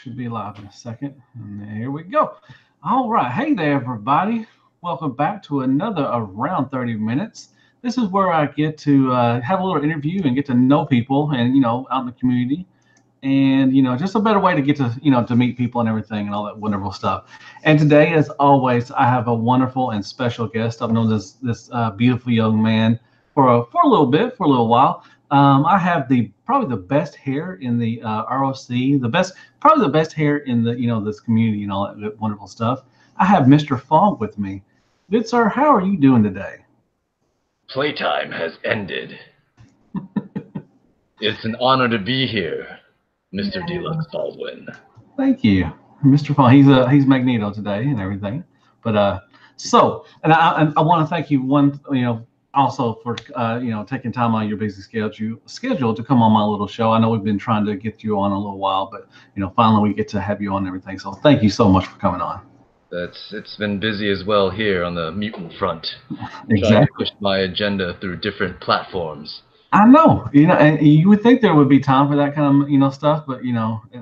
Should be live in a second. And here we go. All right. Hey there, everybody. Welcome back to another Around 30 Minutes. This is where I get to have a little interview and get to know people and, out in the community. And, just a better way to get to, to meet people and everything and all that wonderful stuff. And today, as always, I have a wonderful and special guest. I've known this beautiful young man for a little bit, for a little while. I have the probably the best hair in the ROC, probably the best hair in the this community and all that wonderful stuff. I have Mr. Fong with me. Good sir, how are you doing today? Playtime has ended. It's an honor to be here, Mr. Deluxe Baldwin. Thank you, Mr. Fong. He's Magneto today and everything. But and I want to thank you also for taking time out of your busy schedule to come on my little show. I know we've been trying to get you on a little while, but finally we get to have you on and everything. So thank you so much for coming on. It's been busy as well here on the mutant front. Exactly. Trying to push my agenda through different platforms. I know, and you would think there would be time for that kind of stuff, but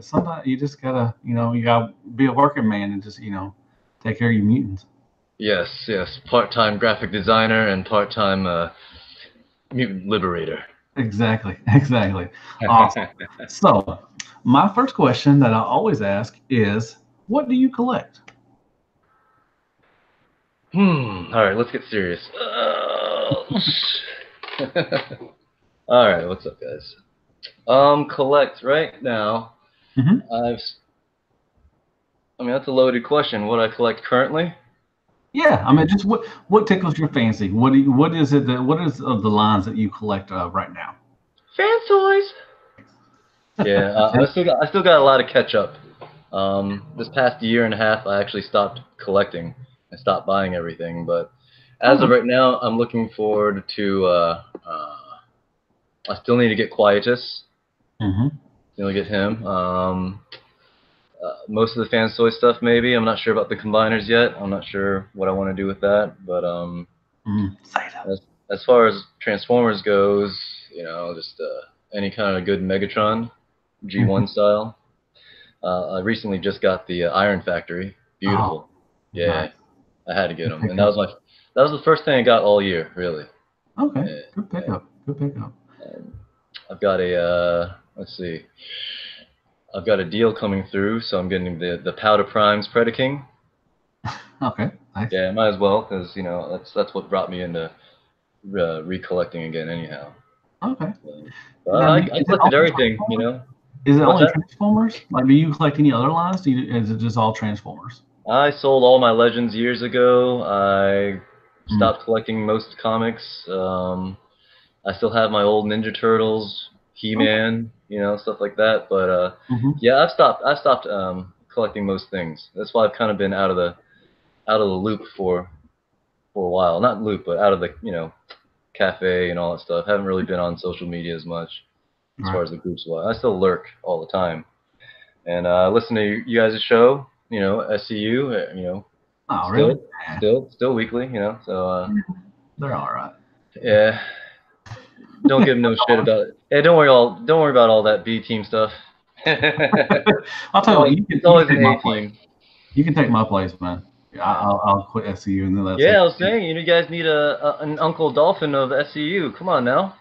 sometimes you just gotta, you gotta be a working man and just, take care of your mutants. Yes. Part-time graphic designer and part-time mutant liberator. Exactly. Awesome. So, my first question that I always ask is, what do you collect? All right, let's get serious. All right, what's up, guys? Collect right now. Mm-hmm. That's a loaded question. What I collect currently? Yeah, just what tickles your fancy? What is of the lines that you collect right now? Fan toys. Yeah, I still got a lot of catch up. This past year and a half, I actually stopped collecting. I stopped buying everything, but as of right now, I'm looking forward to. I still need to get Quietus. Mm-hmm. Still get him. Most of the fan toy stuff, maybe. I'm not sure about the combiners yet. I'm not sure what I want to do with that, but as far as Transformers goes, just any kind of good Megatron, G1 style. I recently just got the Iron Factory. Beautiful. Yeah, nice. I had to get them, and that was the first thing I got all year, really. Okay, good pickup. I've got a let's see. I've got a deal coming through, so I'm getting the Powder Primes Predaking. Okay, nice. Yeah, might as well, because that's what brought me into recollecting again, anyhow. Okay. I collected everything, Is it only Transformers? Like, do you collect any other lines? Is it just all Transformers? I sold all my Legends years ago. I stopped collecting most comics. I still have my old Ninja Turtles, He-Man, stuff like that. But yeah, I've stopped collecting most things. That's why I've kind of been out of the loop for a while. Not loop, but out of the cafe and all that stuff. Haven't really been on social media as much as far as the groups go. I still lurk all the time, and listen to you guys' show. SCU. Oh, really? Still weekly. So they're all right. Yeah. Don't give them no shit about it. Hey, don't worry about all that B team stuff. I'll tell you what, it's always an A team. You can take my place, man. I'll quit SCU and then that's I was saying, you guys need an Uncle Dolphin of SCU. Come on now.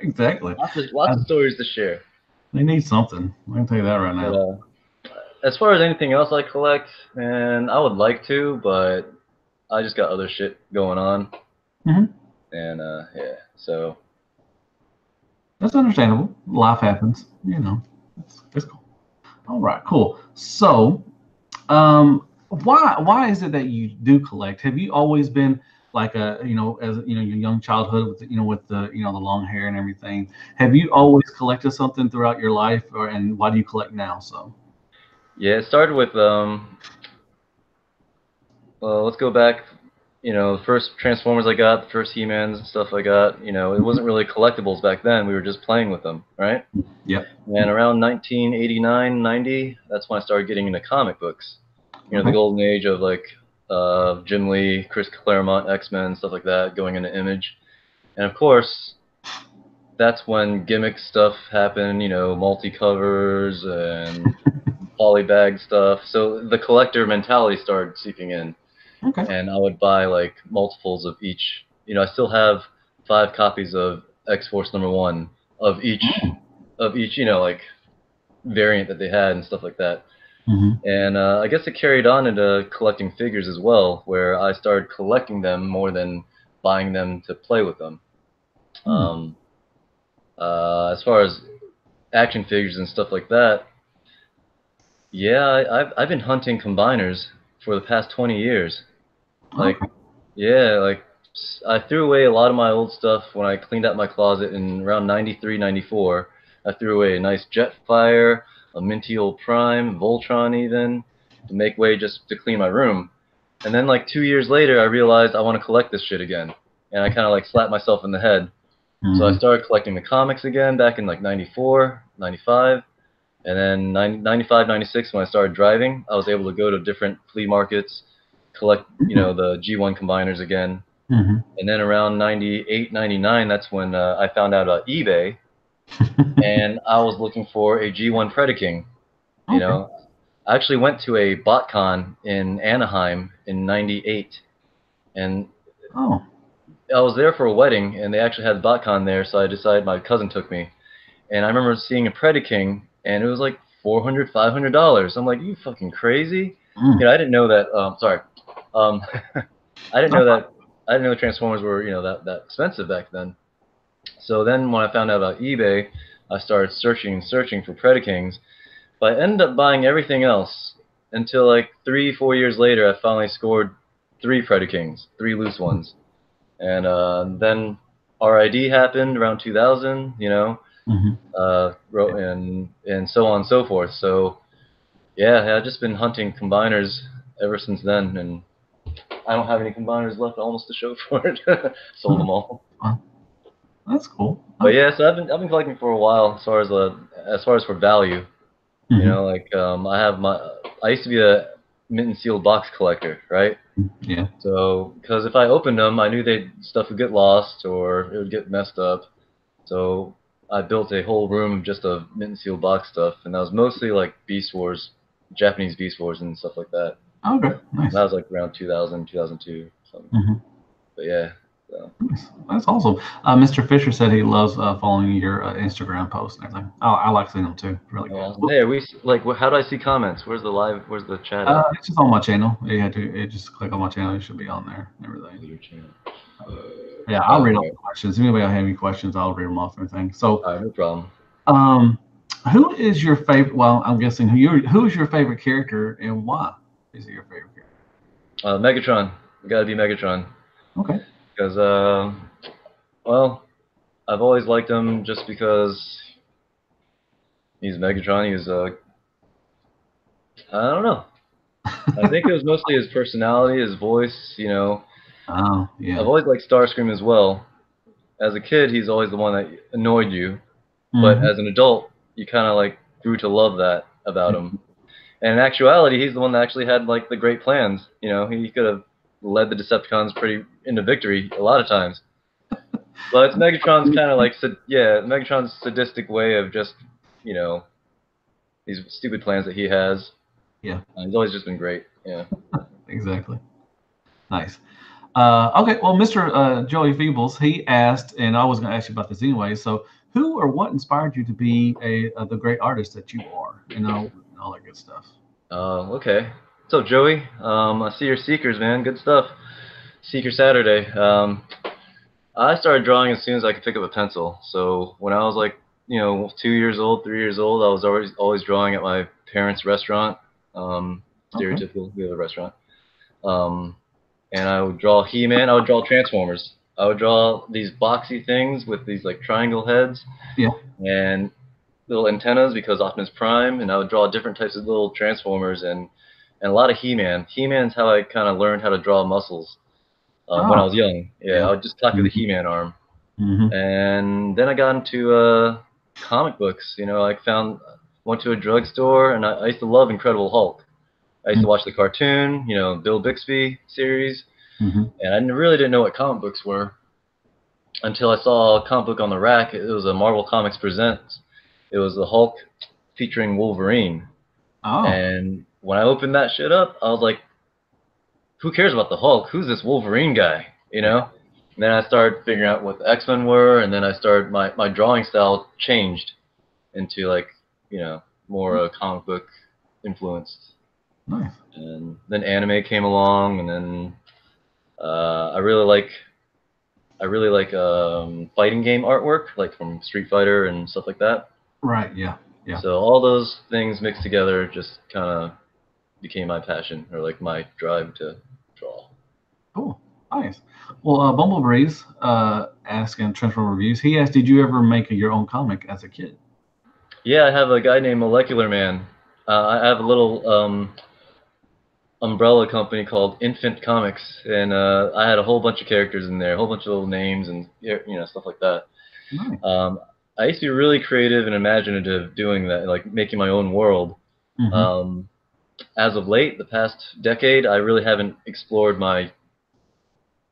Exactly. Lots of stories to share. They need something. I can tell you that right now. As far as anything else I collect, man, I would like to, but I just got other shit going on. Mm-hmm. And yeah, so that's understandable. Life happens, It's cool. All right, cool. So, why is it that you do collect? Have you always been like as your young childhood with with the the long hair and everything? Have you always collected something throughout your life, and why do you collect now? So, yeah, it started with well, let's go back. The first Transformers I got, the first He-Mans and stuff I got, it wasn't really collectibles back then. We were just playing with them, right? Yep. And around 1989, 90, that's when I started getting into comic books. The golden age of like Jim Lee, Chris Claremont, X-Men, stuff like that, going into Image. And of course, that's when gimmick stuff happened, multi-covers and polybag stuff. So the collector mentality started seeping in, Okay. and I would buy like multiples of each. You know, I still have 5 copies of X-Force #1 of each, you know, like variant that they had and stuff like that. Mm-hmm. And I guess it carried on into collecting figures as well, where I started collecting them more than buying them to play with them. Mm. As far as action figures and stuff like that, yeah, I've been hunting combiners for the past 20 years. Like, Okay. yeah, like I threw away a lot of my old stuff when I cleaned out my closet in around 93, 94. I threw away a nice Jetfire, a minty old Prime, Voltron even, to make way just to clean my room. And then like 2 years later, I realized I want to collect this shit again. And I kind of like slapped myself in the head. So I Mm-hmm. started collecting the comics again back in like 94, 95. And then 95, 96, when I started driving, I was able to go to different flea markets, collect, you know, the G1 combiners again. Mm-hmm. And then around 98, 99, that's when I found out about eBay, and I was looking for a G1 Predaking. You Okay. know, I actually went to a BotCon in Anaheim in 98, and Oh. I was there for a wedding, and they actually had BotCon there, so I decided my cousin took me. And I remember seeing a Predaking, and it was like $400, $500. I'm like, you fucking crazy? Mm. You know, I didn't know that. Sorry, um, I didn't No know problem. that. I didn't know Transformers were, you know, that expensive back then. So then when I found out about eBay, I started searching and searching for Predakings, but I ended up buying everything else until like 3, 4 years later, I finally scored 3 Predakings, 3 loose ones. And then RID happened around 2000, you know, Mm-hmm. and so on and so forth. So yeah, I've just been hunting combiners ever since then, and I don't have any combiners left almost to show for it. Sold them all. Well, that's cool. But Okay. yeah, so I've been collecting for a while as far as for value. You Mm-hmm. know, like I used to be a mint and sealed box collector, right? Yeah. So because if I opened them, I knew they stuff would get lost or it would get messed up. So I built a whole room just of mint and sealed box stuff, and that was mostly like Beast Wars, Japanese Beast Wars and stuff like that. Okay. And Nice. that was like around 2000, 2002, something. Mm-hmm. But yeah. So. Nice. That's awesome. Mr. Fisher said he loves following your Instagram posts and everything. I like seeing them too. Really Oh, good. awesome. Hey, like, how do I see comments? Where's the chat at? It's just on my channel. You had to just click on my channel. You should be on there and everything. Your channel. Yeah, I'll Oh, read all there. the questions. If anybody have any questions, I'll read them off and everything. So, All right, no problem. um, who is your favorite? Well, I'm guessing who is your favorite character and why is he your favorite character? Megatron. Got to be Megatron. Okay. Because, well, I've always liked him just because he's Megatron. He's, I don't know. I think it was mostly his personality, his voice, you know. Oh, I've yeah. always liked Starscream as well. As a kid, he's always the one that annoyed you. But Mm-hmm. as an adult, you kind of like grew to love that about him. And in actuality, he's the one that actually had like the great plans. You know, he could have led the Decepticons pretty into victory a lot of times. But it's Megatron's kind of like, Megatron's sadistic way of just, you know, these stupid plans that he has. Yeah, He's always just been great. Yeah. exactly. Nice. Okay, well, Mr. Joey Feebles, he asked, and I was going to ask you about this anyway. So, who or what inspired you to be the great artist that you are? And all that good stuff. Okay. So Joey, I see your Seekers, man. Good stuff. Seeker Saturday. I started drawing as soon as I could pick up a pencil. So when I was like, you know, 2 years old, 3 years old, I was always drawing at my parents' restaurant. Okay. Stereotypical, we have a restaurant. Um, and I would draw He-Man. I would draw Transformers. I would draw these boxy things with these like triangle heads Yeah. and little antennas because Optimus Prime. And I would draw different types of little Transformers and a lot of He-Man. He-Man's how I kind of learned how to draw muscles when I Oh, was young. Yeah, yeah. I would just copy the Mm-hmm. He-Man arm. Mm-hmm. And then I got into comic books. You know, went to a drugstore, and I used to love Incredible Hulk. I used to watch the cartoon, you know, Bill Bixby series, Mm-hmm. and I really didn't know what comic books were until I saw a comic book on the rack. It was a Marvel Comics Presents. It was the Hulk featuring Wolverine, Oh. And when I opened that shit up, I was like, who cares about the Hulk? Who's this Wolverine guy? You Yeah. know? And then I started figuring out what the X-Men were, and then I started my drawing style changed into like, you know, more comic book influenced. Nice. And then anime came along, and then I really like fighting game artwork, like from Street Fighter and stuff like that. Right. Yeah. Yeah. So all those things mixed together just kind of became my passion, or like my drive to draw. Cool. Nice. Well, Bumblebreeze asking Transformer Reviews. He asked, "Did you ever make your own comic as a kid?" Yeah, I have a guy named Molecular Man. I have a little umbrella company called Infant Comics, and I had a whole bunch of characters in there, a whole bunch of little names and stuff like that. Nice. Um, I used to be really creative and imaginative doing that, like making my own world. Mm-hmm. Um, as of late, the past decade, I really haven't explored my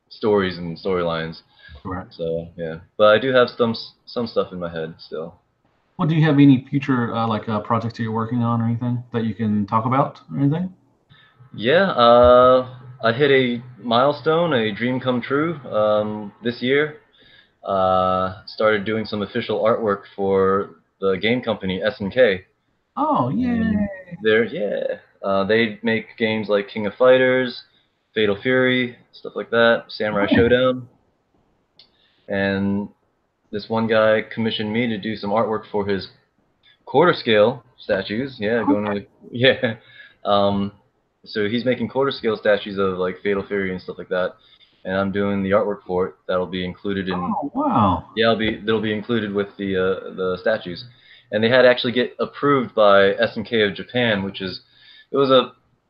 stories and storylines. Right. So yeah, but I do have some stuff in my head still. Well, do you have any future projects that you're working on or anything that you can talk about or anything? Yeah, I hit a milestone, a dream come true this year. Started doing some official artwork for the game company SNK, Oh, and yay. they make games like King of Fighters, Fatal Fury, stuff like that, Samurai Nice. Showdown, and this one guy commissioned me to do some artwork for his quarter scale statues. Yeah, going to the, yeah. Um, so he's making quarter scale statues of like Fatal Fury and stuff like that, and I'm doing the artwork for it. That'll be included in. Oh, wow. Yeah, that'll be included with the statues, and they had to actually get approved by SNK of Japan, which is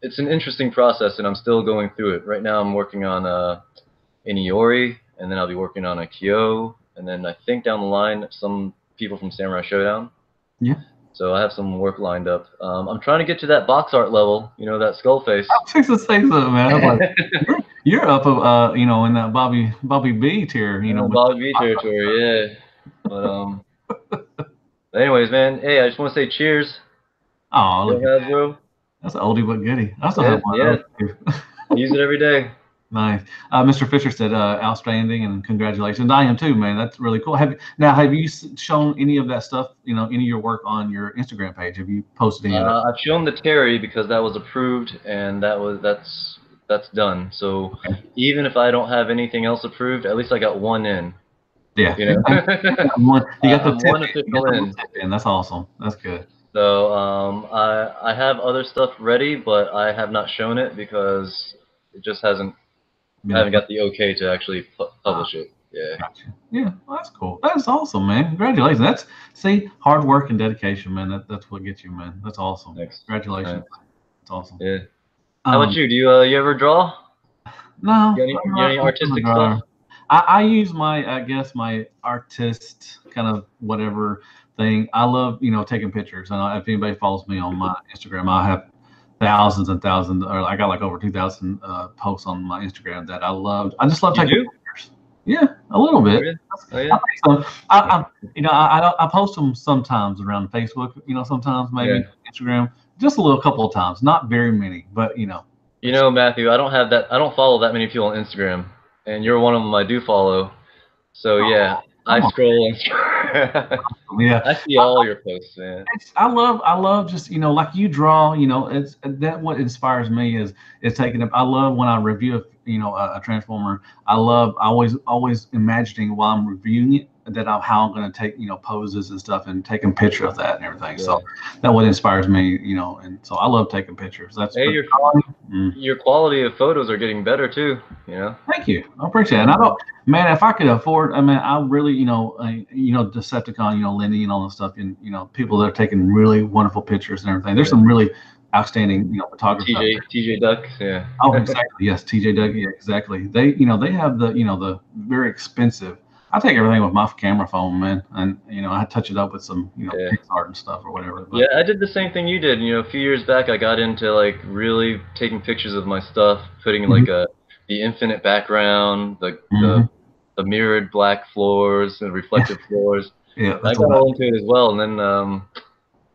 it's an interesting process, and I'm still going through it. Right now, I'm working on an Iori, and then I'll be working on a Kyo, and then I think down the line some people from Samurai Showdown. Yeah. So I have some work lined up. I'm trying to get to that box art level, that skull face. I was fixing to say something, man. I was like, you're up, in that Bobby B tier, with Bobby V territory, yeah. But anyways, man, hey, I just want to say cheers. oh, Still look at have, bro. that's an oldie but goodie. I still Yeah, have one yeah. of those too. I use it every day. Nice. Mr. Fisher said, outstanding and congratulations. I am too, man. That's really cool. Have you shown any of that stuff, any of your work on your Instagram page? Have you posted any of that? I've shown the Terry because that was approved, and that's done. So Okay. even if I don't have anything else approved, at least I got one in. Yeah. You know, You got the I'm tip one in. You official got the in. tip in. That's awesome. That's good. So I have other stuff ready, but I have not shown it because it just hasn't. I Been haven't approved. got the okay to actually Ah, publish it. Yeah. gotcha. Yeah, well, that's cool. That's awesome, man. Congratulations. See, hard work and dedication, man. That's what gets you, man. That's awesome. Thanks. Congratulations. Thanks. That's awesome. Yeah. How about Um, you? Do you ever draw? no, You got any I'm not a artistic stuff? drawer. I use I guess, my artist kind of whatever thing. I love, taking pictures. And if anybody follows me on my Instagram, I have thousands and thousands, or I got like over 2,000 posts on my Instagram that I love. I just love You taking do? pictures. Yeah, a little Oh bit. yeah. Oh I yeah. think so. I post them sometimes around Facebook. Sometimes maybe Yeah. Instagram, just a little couple of times, not very many, but it's Matthew, I don't have that. I don't follow that many people on Instagram, and you're one of them I do follow. So yeah, oh, I come on, scroll and yeah. I see all your posts, man. I love just like you draw. It's that what inspires me is taking up. I love when I review a transformer. I always imagining while I'm reviewing it that how I'm going to take poses and stuff and taking picture of that and everything. So Yeah. that what inspires me. And so I love taking pictures. That's Hey, but mm, your quality of photos are getting better too. thank you. I appreciate it. And I Yeah. don't, man, if I could afford, I mean, I really, Decepticon, Lenny and all this stuff, and people that are taking really wonderful pictures and everything. There's Yeah. some really outstanding, photographers out there. TJ Duck. Yeah. Oh, exactly. Yes, TJ Dougie. Yeah, exactly. They have the very expensive. I take everything with my camera phone, man, and I touch it up with some, Yeah. PixArt and stuff or whatever. Yeah, But I did the same thing you did. A few years back, I got into like really taking pictures of my stuff, putting in mhm, like the infinite background, mhm. the mirrored black floors and reflective floors. Yeah, I that's got what all into it as well, and then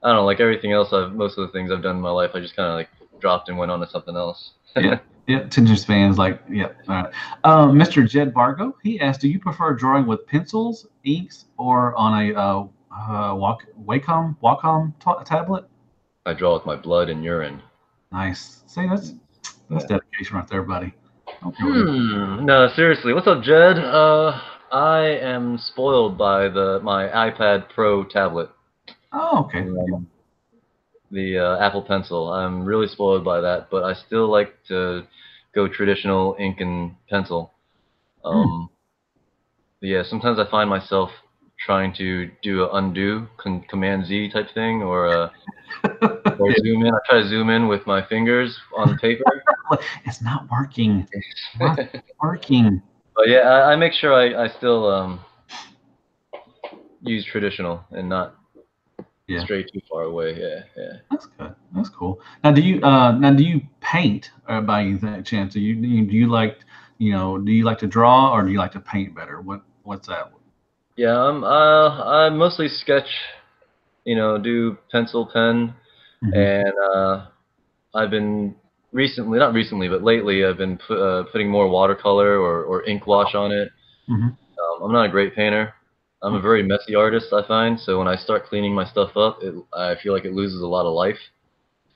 I don't know, like everything else, most of the things I've done in my life, I just kind of like dropped and went on to something else. Yeah, yeah. Attention spans, like, yeah. All right. Mr. Jed Bargo, he asked, do you prefer drawing with pencils, inks, or on a Wacom tablet? I draw with my blood and urine. Nice. See, that's Yeah. dedication right there, buddy. Okay, with you. No, seriously. What's up, Jed? I am spoiled by my iPad Pro tablet, Oh, okay. the Apple Pencil. I'm really spoiled by that, but I still like to go traditional ink and pencil. Mm. Um, yeah, sometimes I find myself trying to do a undo Command Z type thing, or zoom in. I try to zoom in with my fingers on paper. It's not working. Not working. But yeah, I make sure I still use traditional and not Yeah, stray too far away. Yeah, yeah. that's good. That's cool. Now do you paint by any chance? Do you like to draw or do you like to paint better? What's that? Yeah, I mostly sketch, do pencil, pen, Hmm. and I've been recently, not recently, but lately, I've been putting more watercolor or ink wash on it. Hmm. I'm not a great painter. I'm a very messy artist, I find. So when I start cleaning my stuff up, I feel like it loses a lot of life.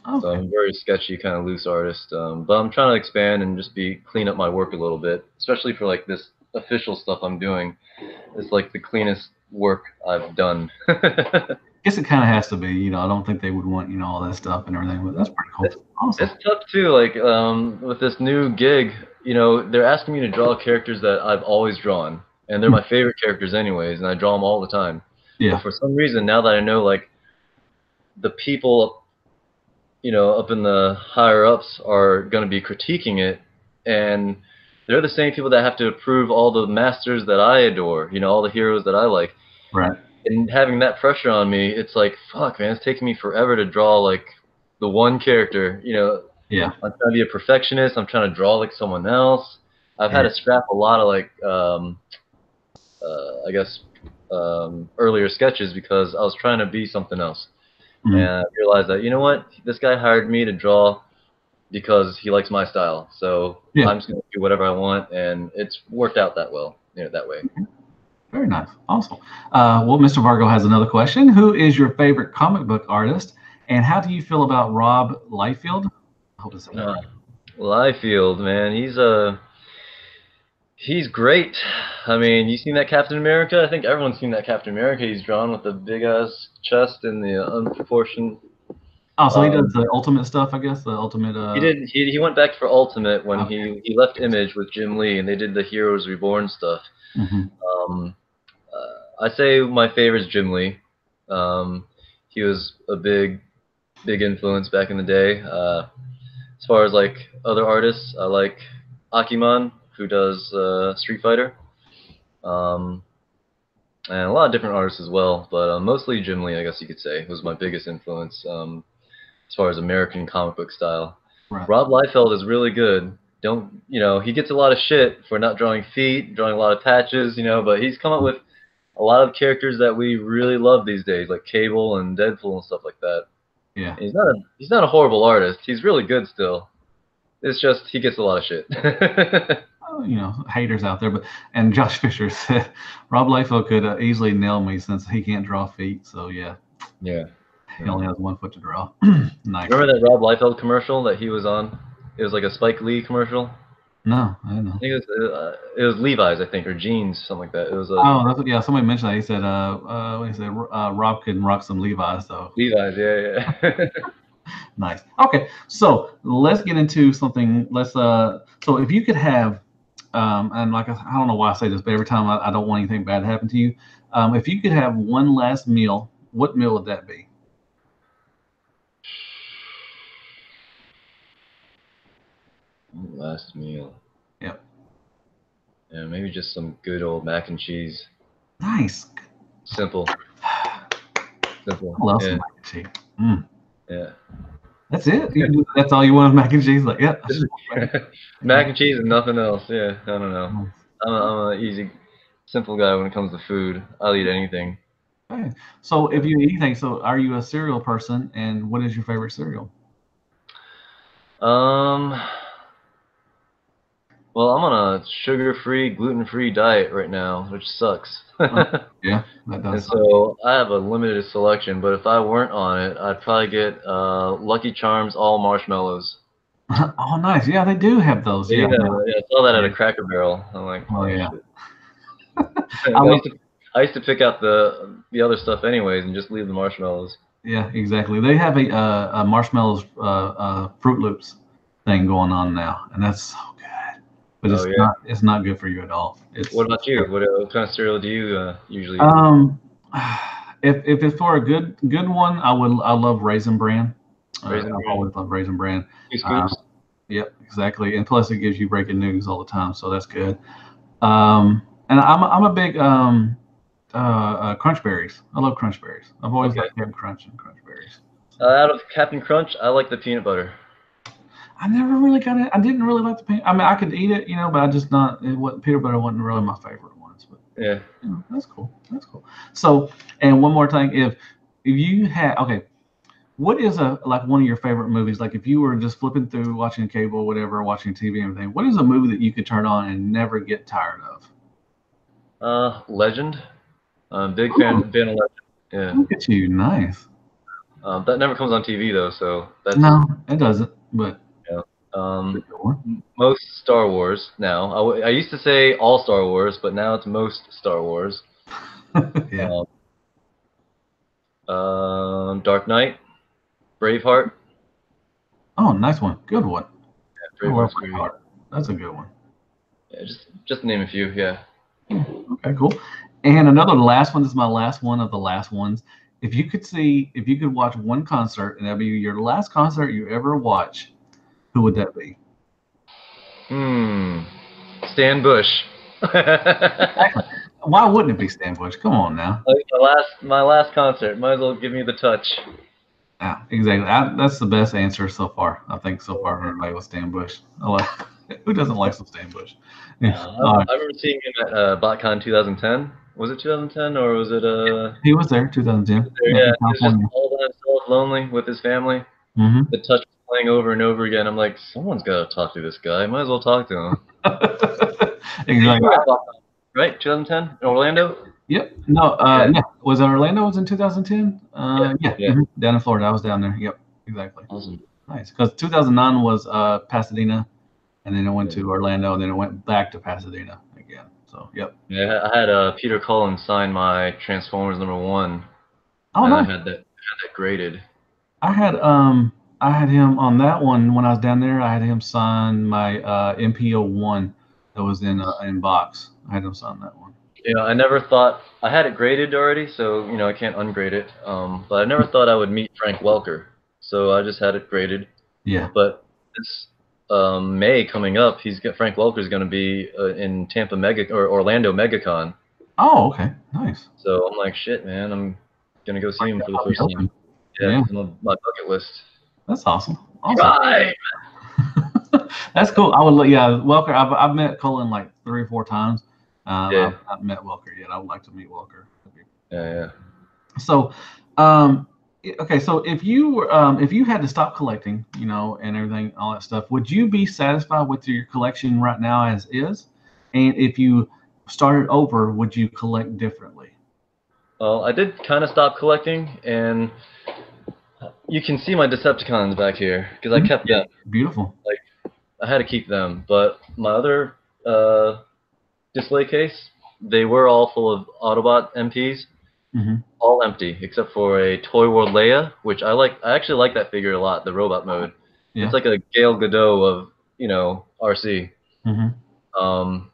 So Okay. I'm a very sketchy, kind of loose artist. But I'm trying to expand and just clean up my work a little bit, especially for like this official stuff I'm doing. It's like the cleanest work I've done. Guess it kind of has to be. I don't think they would want all that stuff and everything, but that's pretty cool. It's Awesome. it's tough too. Like with this new gig, they're asking me to draw characters that I've always drawn, and they're Hmm. my favorite characters anyways, and I draw them all the time. But Yeah. for some reason, now that I know like the people, up in the higher ups are going to be critiquing it, and they're the same people that have to approve all the masters that I adore, all the heroes that I like. Right. And having that pressure on me, it's like, fuck, man, it's taking me forever to draw like the one character. Yeah. I'm trying to be a perfectionist. I'm trying to draw like someone else. I've had Yeah. to scrap a lot of like, I guess, earlier sketches because I was trying to be something else. And Mhm. I realized that, you know what, this guy hired me to draw because he likes my style. So Yeah. I'm just going to do whatever I want, and it's worked out that well, that way. Very nice. Awesome. Well, Mr. Vargo has another question. Who is your favorite comic book artist, and how do you feel about Rob Liefeld? I hope I said that right. Liefeld, man, he's great. I mean, you seen that Captain America? I think everyone's seen that Captain America. He's drawn with the big ass chest and the unproportioned. Oh, so he does the ultimate stuff, I guess. The ultimate. He did. He went back for Ultimate when Okay. he left Image with Jim Lee, and they did the Heroes Reborn stuff. Hmm. Um, I say my favorite is Jim Lee. He was a big influence back in the day. As far as like other artists, I like Akiman, who does Street Fighter, um, and a lot of different artists as well. But mostly Jim Lee, I guess you could say, was my biggest influence as far as American comic book style. Right. Rob Liefeld is really good. Don't he gets a lot of shit for not drawing feet, drawing a lot of patches, but he's come up with a lot of characters that we really love these days, like Cable and Deadpool and stuff like that. Yeah. And he's not a horrible artist. He's really good still. It's just he gets a lot of shit. Haters out there, and Josh Fisher said Rob Liefeld could easily nail me since he can't draw feet. So yeah, Yeah. he only has 1 foot to draw. Nice. Remember that Rob Liefeld commercial that he was on? It was like a Spike Lee commercial. No, I don't know. I think it was Levi's, I think, or jeans, something like that. It was Oh, yeah. Somebody mentioned that. He said Rob can rock some Levi's. So Levi's, yeah. nice. Okay, so let's get into something. So if you could have, and like I don't know why I say this, but every time I don't want anything bad to happen to you. If you could have one last meal, what meal would that be? Last meal. Yep. Yeah, maybe just some good old mac and cheese. Nice. Simple. Simple. I love Yeah. some mac and cheese. Mm. Yeah. That's it. That's all you want is mac and cheese. Like, yeah. Mac and cheese and nothing else. Yeah. I don't know. Nice. I'm an easy, simple guy when it comes to food. I'll eat anything. Okay. So if you eat anything, so are you a cereal person, and what is your favorite cereal? Um, well, I'm on a sugar-free, gluten-free diet right now, which sucks. Oh, yeah, that And does suck. so I have a limited selection, but if I weren't on it, I'd probably get Lucky Charms all marshmallows. Oh, nice. Yeah, they do have those. Yeah, Yeah. yeah, I saw that at Yeah. a Cracker Barrel. I'm like, Oh, oh yeah. shit. I I love. used to pick out the other stuff anyways and just leave the marshmallows. Yeah, exactly. They have a marshmallows Fruit Loops thing going on now, and that's so good. But Oh yeah. it's not good for you at all. What It's about you? What kind of cereal do you usually eat? um, if it's for a good one, I love Raisin Bran. Raisin I've Bran, always loved Raisin Bran. two Uh, scoops. yep, exactly. And plus, it gives you breaking news all the time, so that's good. And I'm a big Crunch Berries. I love Crunch Berries. I've always Okay. liked Captain Crunch and Crunch Berries. So. Out of Captain Crunch, I like the peanut butter. I never really got it. I didn't really like the peanut. I mean, I could eat it, but I just not. It wasn't peanut butter wasn't really my favorite ones. But Yeah. that's cool. That's cool. So, and one more thing, if you had okay, what is a like one of your favorite movies? Like if you were just flipping through, watching cable, or whatever, watching TV and everything, what is a movie that you could turn on and never get tired of? Legend. Big Oh, fan of Legend. Yeah. look at you, nice. That never comes on TV though, so that's No, it doesn't. But you know. it's a good one. Most Star Wars now. I used to say all Star Wars, but now it's most Star Wars. Yeah. Um, Dark Knight, Braveheart. Oh, nice one. Good one. I love Braveheart's great. Braveheart. That's a good one. Yeah, just to name a few. Yeah. Okay, cool. And another last one. This is my last one of the last ones. If you could watch one concert, and that'd be your last concert you ever watch, who would that be? Hmm. Stan Bush. Like Why wouldn't it be Stan Bush? Come on now. my last concert. Might as well give me the touch. Yeah, exactly. That's the best answer so far. I think so far from everybody with Stan Bush. I like, who doesn't like some Stan Bush? Yeah. All right. I remember seeing him at BotCon 2010. Was it 2010 or was it He was there, 2010. there? Yeah, Yeah, in he was just California. all by himself, lonely with his family. Hmm. The touch was playing over and over again. I'm like, someone's got to talk to this guy. Might as well talk to him. You Exactly. were at BotCon, right? 2010 in Orlando. Yep. No, Yeah, no. Was it Orlando? Was in 2010? yeah, Yeah. yeah. Down in Florida. I was down there. Yep. Exactly. Awesome. Nice. Because 2009 was Pasadena, and then it went Yeah. to Orlando, and then it went back to Pasadena again. So, yep. Yeah, I had Peter Cullen sign my Transformers #1, Oh, and I nice. had that graded. I had um I had him on that one when I was down there. I had him sign my MPO1 that was in box. I had him sign that one. I never thought I had it graded already, so I can't ungrade it. But I never thought I would meet Frank Welker, so I just had it graded. Yeah. But this May coming up, Frank Welker's going to be in Tampa Mega or Orlando MegaCon. Oh, okay. Nice. So I'm like, shit, man, I'm gonna go see him for the I'll be first time. hoping. Yeah, Yeah. it's on my bucket list. That's awesome. Awesome. Right. That's cool. I would, yeah, Welker. I've met Cullen like 3 or 4 times. I've Yeah, not met Welker yet. I would like to meet Welker. yeah, yeah. So, okay. So if you had to stop collecting, and everything, all that stuff, would you be satisfied with your collection right now as is? And if you started over, would you collect differently? Well, I did kind of stop collecting, and you can see my Decepticons back here because I Mhm. kept Yeah. them. Beautiful. Like I had to keep them, but my other display case, they were all full of Autobot MPs, Hmm. all empty except for a Toy World Leia, which I like. I actually like that figure a lot, the robot mode. It's Yeah. like a Gal Gadot of RC. Hmm. Um,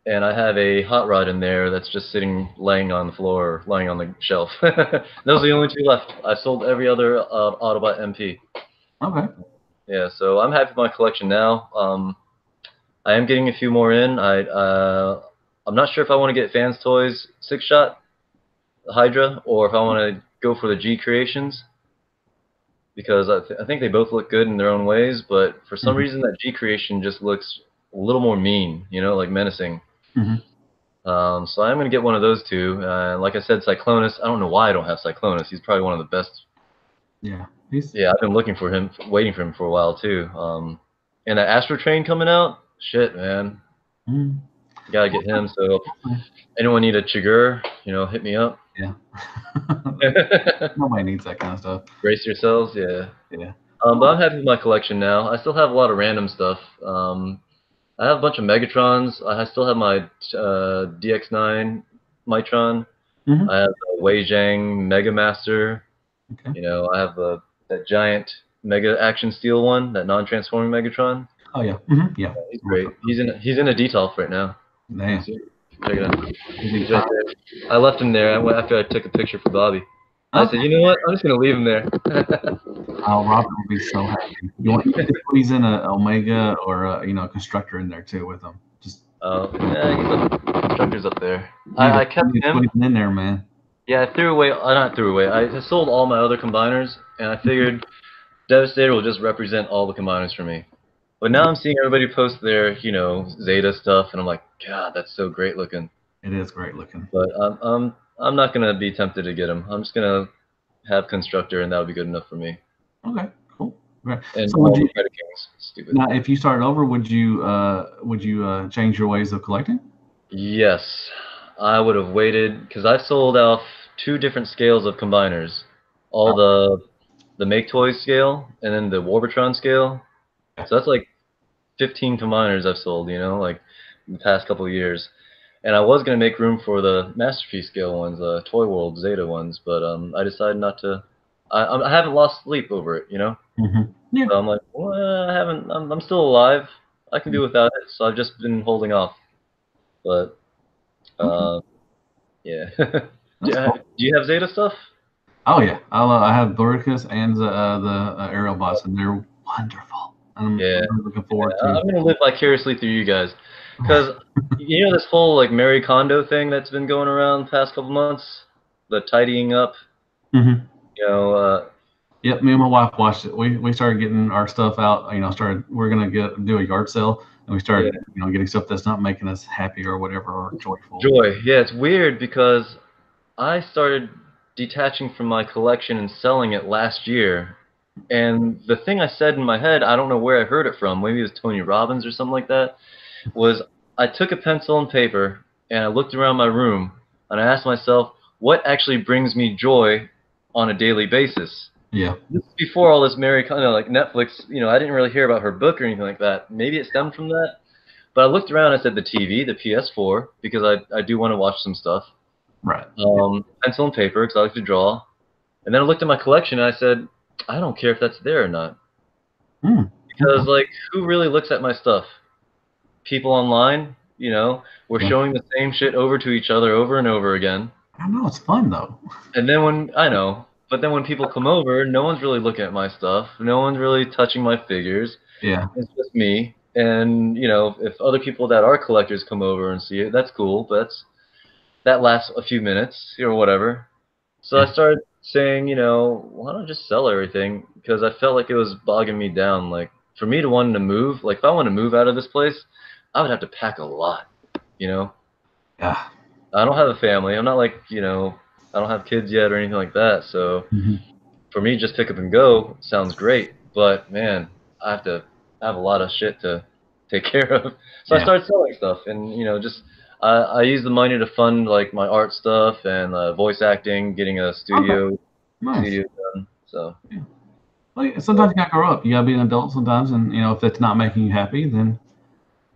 and I have a hot rod in there that's just sitting, laying on the floor, lying on the shelf. Those are the only two left. I sold every other Autobot MP. Okay. Yeah, so I'm happy with my collection now. I am getting a few more in. I'm not sure if I want to get Fans Toys Six Shot Hydra or if I want to go for the G Creations because I think they both look good in their own ways. But for some Hmm. reason, that G Creation just looks a little more mean, like menacing. Hmm. So I'm gonna get one of those two. Like I said, Cyclonus. I don't know why I don't have Cyclonus. He's probably one of the best. Yeah. Yeah, I've been looking for him, waiting for him for a while too. And that Astro Train coming out. Shit, man. Mm. Gotta get him. So anyone need a Chigurh, hit me up. Yeah. Nobody needs that kind of stuff. Brace yourselves, yeah. Yeah. But I'm happy with my collection now. I still have a lot of random stuff. I have a bunch of Megatrons. I still have my DX9 Mitron. Mm-hmm. I have the Wei Zhang Mega Master. Okay. I have that giant Mega Action Steel one, that non-transforming Megatron. Oh yeah. Mm-hmm. Yeah. He's great. He's in a detolf right now. Damn. Check it out. He's right there. I left him there after I took a picture for Bobby. I said, you know what? I'm just gonna leave him there. Oh, Robert will be so happy. You can squeeze in a Omega or a Constructor in there too with him. Just yeah, Constructor's up there. I kept him in there, man. Yeah, I threw away. Not threw away. I sold all my other combiners, and I figured Devastator will just represent all the combiners for me. But now I'm seeing everybody post their, Zeta stuff, and I'm like, God, that's so great looking. It is great looking. But I'm not gonna be tempted to get him. I'm just gonna have Constructor, and that'll be good enough for me. Okay, cool. Right. And so all the Predator Kings. Stupid. Now, if you started over, would you change your ways of collecting? Yes, I would have waited because I sold off 2 different scales of combiners, all the Make Toys scale and then the Warbitron scale. So that's like 15 combiners I've sold, like in the past couple of years. And I was gonna make room for the Masterpiece scale ones, the Toy World Zeta ones, but I decided not to. I haven't lost sleep over it, Mm-hmm. Yeah. So I'm like, well, I haven't. I'm still alive. I can do without it. So I've just been holding off. But yeah. Do you have Zeta stuff? Oh yeah, I have Bluricus and the aerial bots, and they're wonderful. I'm really looking forward to. I'm gonna live vicariously through you guys, because this whole like Mary Kondo thing that's been going around the past couple months, the tidying up. Mm-hmm. Yep, me and my wife watched it. We started getting our stuff out. We're gonna do a yard sale, and we started getting stuff that's not making us happy or whatever or joyful. Joy, yeah, it's weird because I started detaching from my collection and selling it last year. And the thing I said in my head, I don't know where I heard it from, maybe it was Tony Robbins or something like that, was I took a pencil and paper and I looked around my room and I asked myself, what actually brings me joy on a daily basis? Yeah. This is before all this Mary Kondo, like Netflix, I didn't really hear about her book or anything like that. Maybe it stemmed from that. But I looked around and I said the TV, the PS4, because I do want to watch some stuff. Right. Pencil and paper, because I like to draw. And then I looked at my collection and I said, I don't care if that's there or not. Because, who really looks at my stuff? People online, we're showing the same shit over to each other over and over again. I know, it's fun, though. And then but then when people come over, no one's really looking at my stuff. No one's really touching my figures. Yeah. It's just me. And, if other people that are collectors come over and see it, that's cool, but that lasts a few minutes or whatever. So I started saying, why don't I just sell everything? Because I felt like it was bogging me down. Like, for me to want to move, if I want to move out of this place, I would have to pack a lot, Yeah. I don't have a family. I'm not like, I don't have kids yet or anything like that. So for me, just pick up and go sounds great. But, man, I have a lot of shit to take care of. So I started selling stuff and, I use the money to fund like my art stuff and voice acting, getting a studio done. So well, sometimes you gotta grow up. You gotta be an adult sometimes, and if it's not making you happy, then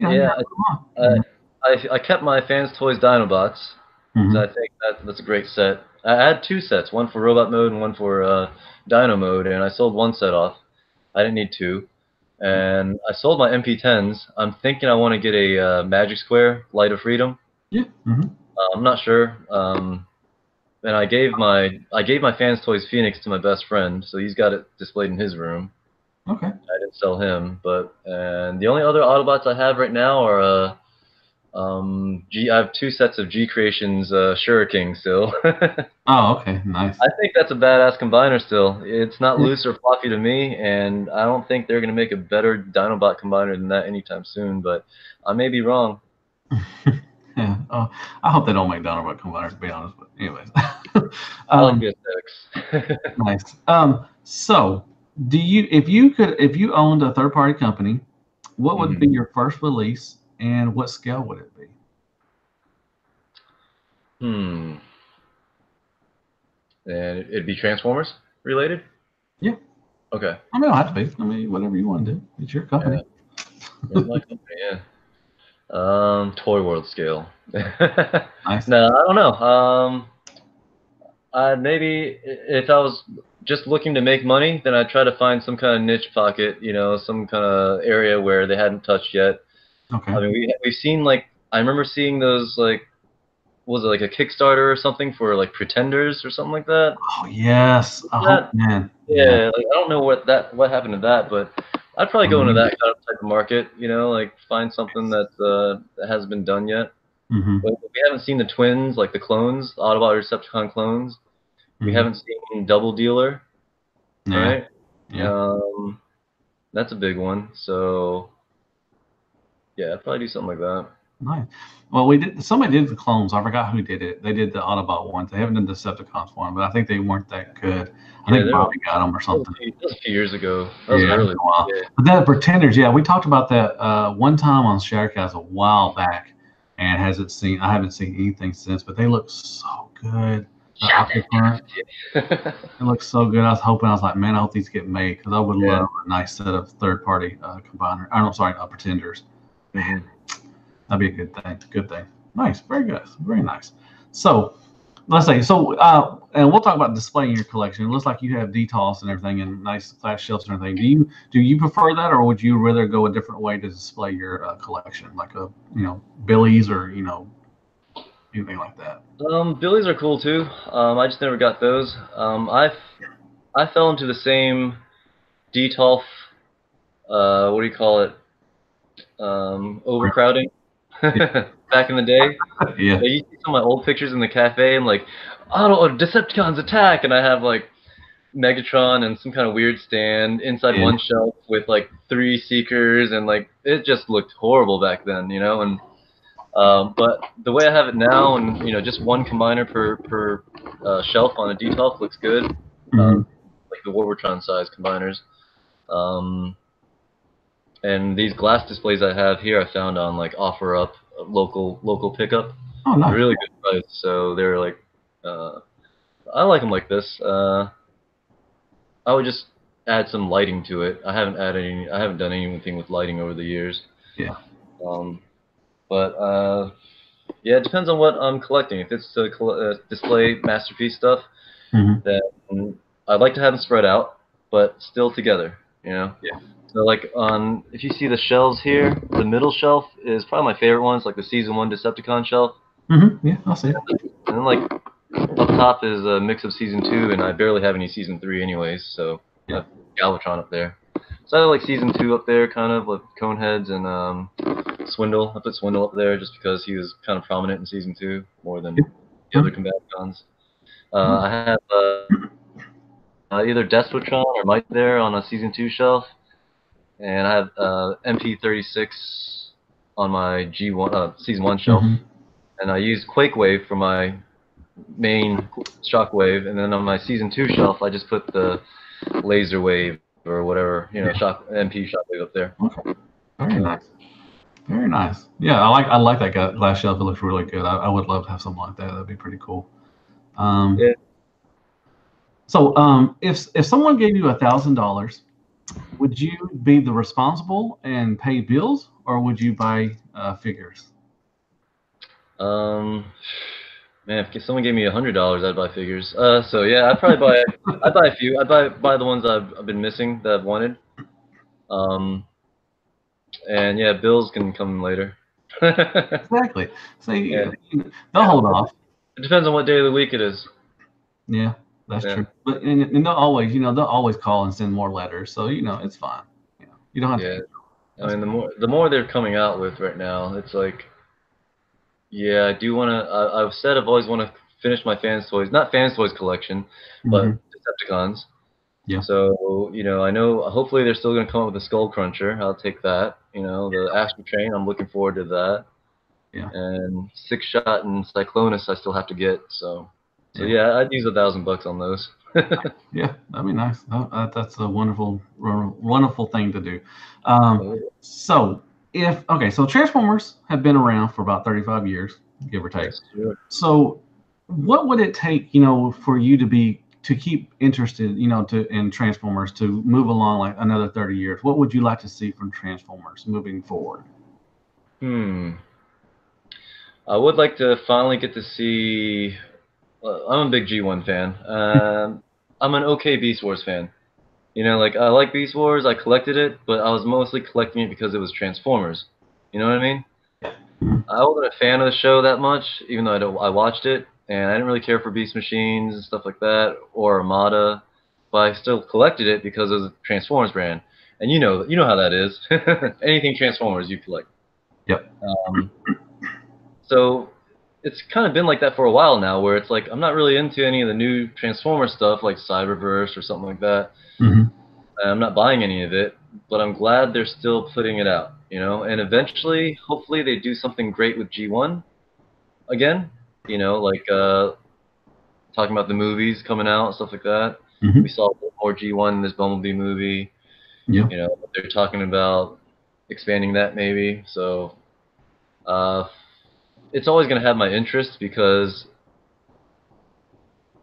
I kept my Fans Toys Dinobots. So I think that's a great set. I had 2 sets, one for robot mode and one for Dino mode, and I sold 1 set off. I didn't need 2. And I sold my MP10s. I'm thinking I want to get a Magic Square Light of Freedom. Yeah. I'm not sure. And I gave my Fans Toys Phoenix to my best friend, so he's got it displayed in his room. Okay. I didn't sell him, and the only other Autobots I have right now are I have 2 sets of G Creations Shuriken still. Oh, okay, nice. I think that's a badass combiner still. It's not loose or floppy to me, and I don't think they're gonna make a better Dinobot combiner than that anytime soon. But I may be wrong. Yeah, I hope they don't make Donald Duck combiners, to be honest. But anyways, I like um, the aesthetics. nice. So do you, if you owned a third party company, what would be hmm your first release, and what scale would it be? Hmm. And it'd be Transformers related? Yeah, Okay. I mean, it don't have to be. I mean, whatever you want to do. It's your Yeah. company. It's my company, yeah. Toy World scale. Nice. No, I don't know. Maybe if I was just looking to make money, then I'd try to find some kind of niche pocket, some kind of area where they hadn't touched yet. Okay. I mean, we've seen like I remember seeing those like was it like a Kickstarter or something for like Pretenders or something like that? Oh yes. I hope, That man. Yeah. yeah, like I don't know what happened to that, but I'd probably go into that kind of type of market, like find something that hasn't been done yet. Mm-hmm. But we haven't seen the twins, like the clones, the Autobot Recepticon clones. We Mm-hmm. haven't seen Double Dealer, Yeah. right? Yeah. Um, that's a big one. So yeah, I'd probably do something like that. Nice. Well, we did. Somebody did the clones. I forgot who did it. They did the Autobot ones. They haven't done the Decepticons one, but I think they weren't that good. I Yeah, think Bobby got them or something. that was a few years ago. That was Yeah, it's early. been a while. Yeah, But then the Pretenders, yeah, we talked about that one time on Sharecast a while back, and hasn't seen. I haven't seen anything since. But they look so good. The Optifront, it looks so good. I was hoping. I was like, man, I hope these get made because I would yeah. love a nice set of third-party combiner. I'm sorry, Pretenders. hmm That'd be a good thing. Good thing. Nice. Very good. Very nice. So let's say so, and we'll talk about displaying your collection. It looks like you have details and everything, and nice flat shelves and everything. Do you prefer that, or would you rather go a different way to display your collection, like a Billy's or anything like that? Billies are cool too. I just never got those. I fell into the same DTOF, what do you call it? Overcrowding back in the day. Yeah. Yeah, you see some of my old pictures in the cafe, and like, Decepticons attack, and I have like Megatron and some kind of weird stand inside Yeah. one shelf with like 3 Seekers, and like it just looked horrible back then. And but the way I have it now, and just one combiner per shelf on a DTOF looks good. Hmm. Like the Warbotron size combiners. Um, and these glass displays I have here, I found on like OfferUp, local pickup, Oh, nice. really good price. So they're like, I like them like this. I would just add some lighting to it. I haven't done anything with lighting over the years. Yeah. Um, but yeah, it depends on what I'm collecting. If it's to display masterpiece stuff, Hmm. then I'd like to have them spread out, but still together. Yeah. So like if you see the shelves here, the middle shelf is probably my favorite one. It's like the season 1 Decepticon shelf, Hmm. Yeah. I'll see. and then like up top is a mix of season 2, and I barely have any season 3 anyways. So I Yeah. have Galvatron up there. So I have like season 2 up there, kind of with Coneheads and Swindle. I put Swindle up there just because he was kind of prominent in season 2 more than the other Combaticons. I have either Despotron or Mike there on a season 2 shelf. And I have MP36 on my G1 season 1 shelf, Hmm. and I use Quakewave for my main Shockwave, and then on my season 2 shelf I just put the Laser Wave or whatever Yeah. MP Shockwave up there. Okay. Very nice. Very nice. Yeah, I like that glass shelf. It looks really good. I would love to have something like that. That'd be pretty cool. Um, Yeah. so if someone gave you $1,000, would you be the responsible and pay bills, or would you buy figures? Um, Man, if someone gave me $100, I'd buy figures. So yeah, I'd buy a few. I'd buy the ones I've been missing that I've wanted. Um, and yeah, bills can come later. Exactly. See, Yeah. they'll hold off. It depends on what day of the week it is. Yeah, that's Yeah. true. But and they'll always call and send more letters. So it's fine. You don't have Yeah. to. I That's mean, the more they're coming out with right now, it's like, yeah, I do want to. I've said I've always want to finish my Fans Toys, not Fans Toys collection, but Hmm. Decepticons. Yeah. So I know hopefully they're still going to come up with a Skull Cruncher. I'll take that. The Astro Train. I'm looking forward to that. Yeah. and Six Shot and Cyclonus I still have to get. So Yeah. yeah, I'd use $1,000 on those. Yeah, that'd be nice. That's a wonderful thing to do. Um, so if okay, so Transformers have been around for about 35 years, give or take. Yes, sure. So what would it take, for you to keep interested, in Transformers to move along like another 30 years? What would you like to see from Transformers moving forward? I would like to finally get to see. I'm a big G1 fan. I'm an okay Beast Wars fan. Like I like Beast Wars. I collected it, but I was mostly collecting it because it was Transformers. You know what I mean? I wasn't a fan of the show that much, even though I watched it, and I didn't really care for Beast Machines and stuff like that, or Armada, but I still collected it because it was a Transformers brand. And you know how that is. Anything Transformers, you collect. Yep. Um, so it's kind of been like that for a while now, where it's like I'm not really into any of the new Transformers stuff, like Cyberverse or something like that. Hmm. I'm not buying any of it, but I'm glad they're still putting it out, and eventually, hopefully, they do something great with G1 again, like talking about the movies coming out, stuff like that. We Hmm. saw more G1 in this Bumblebee movie, Yeah. they're talking about expanding that maybe. So uh, it's always going to have my interest because,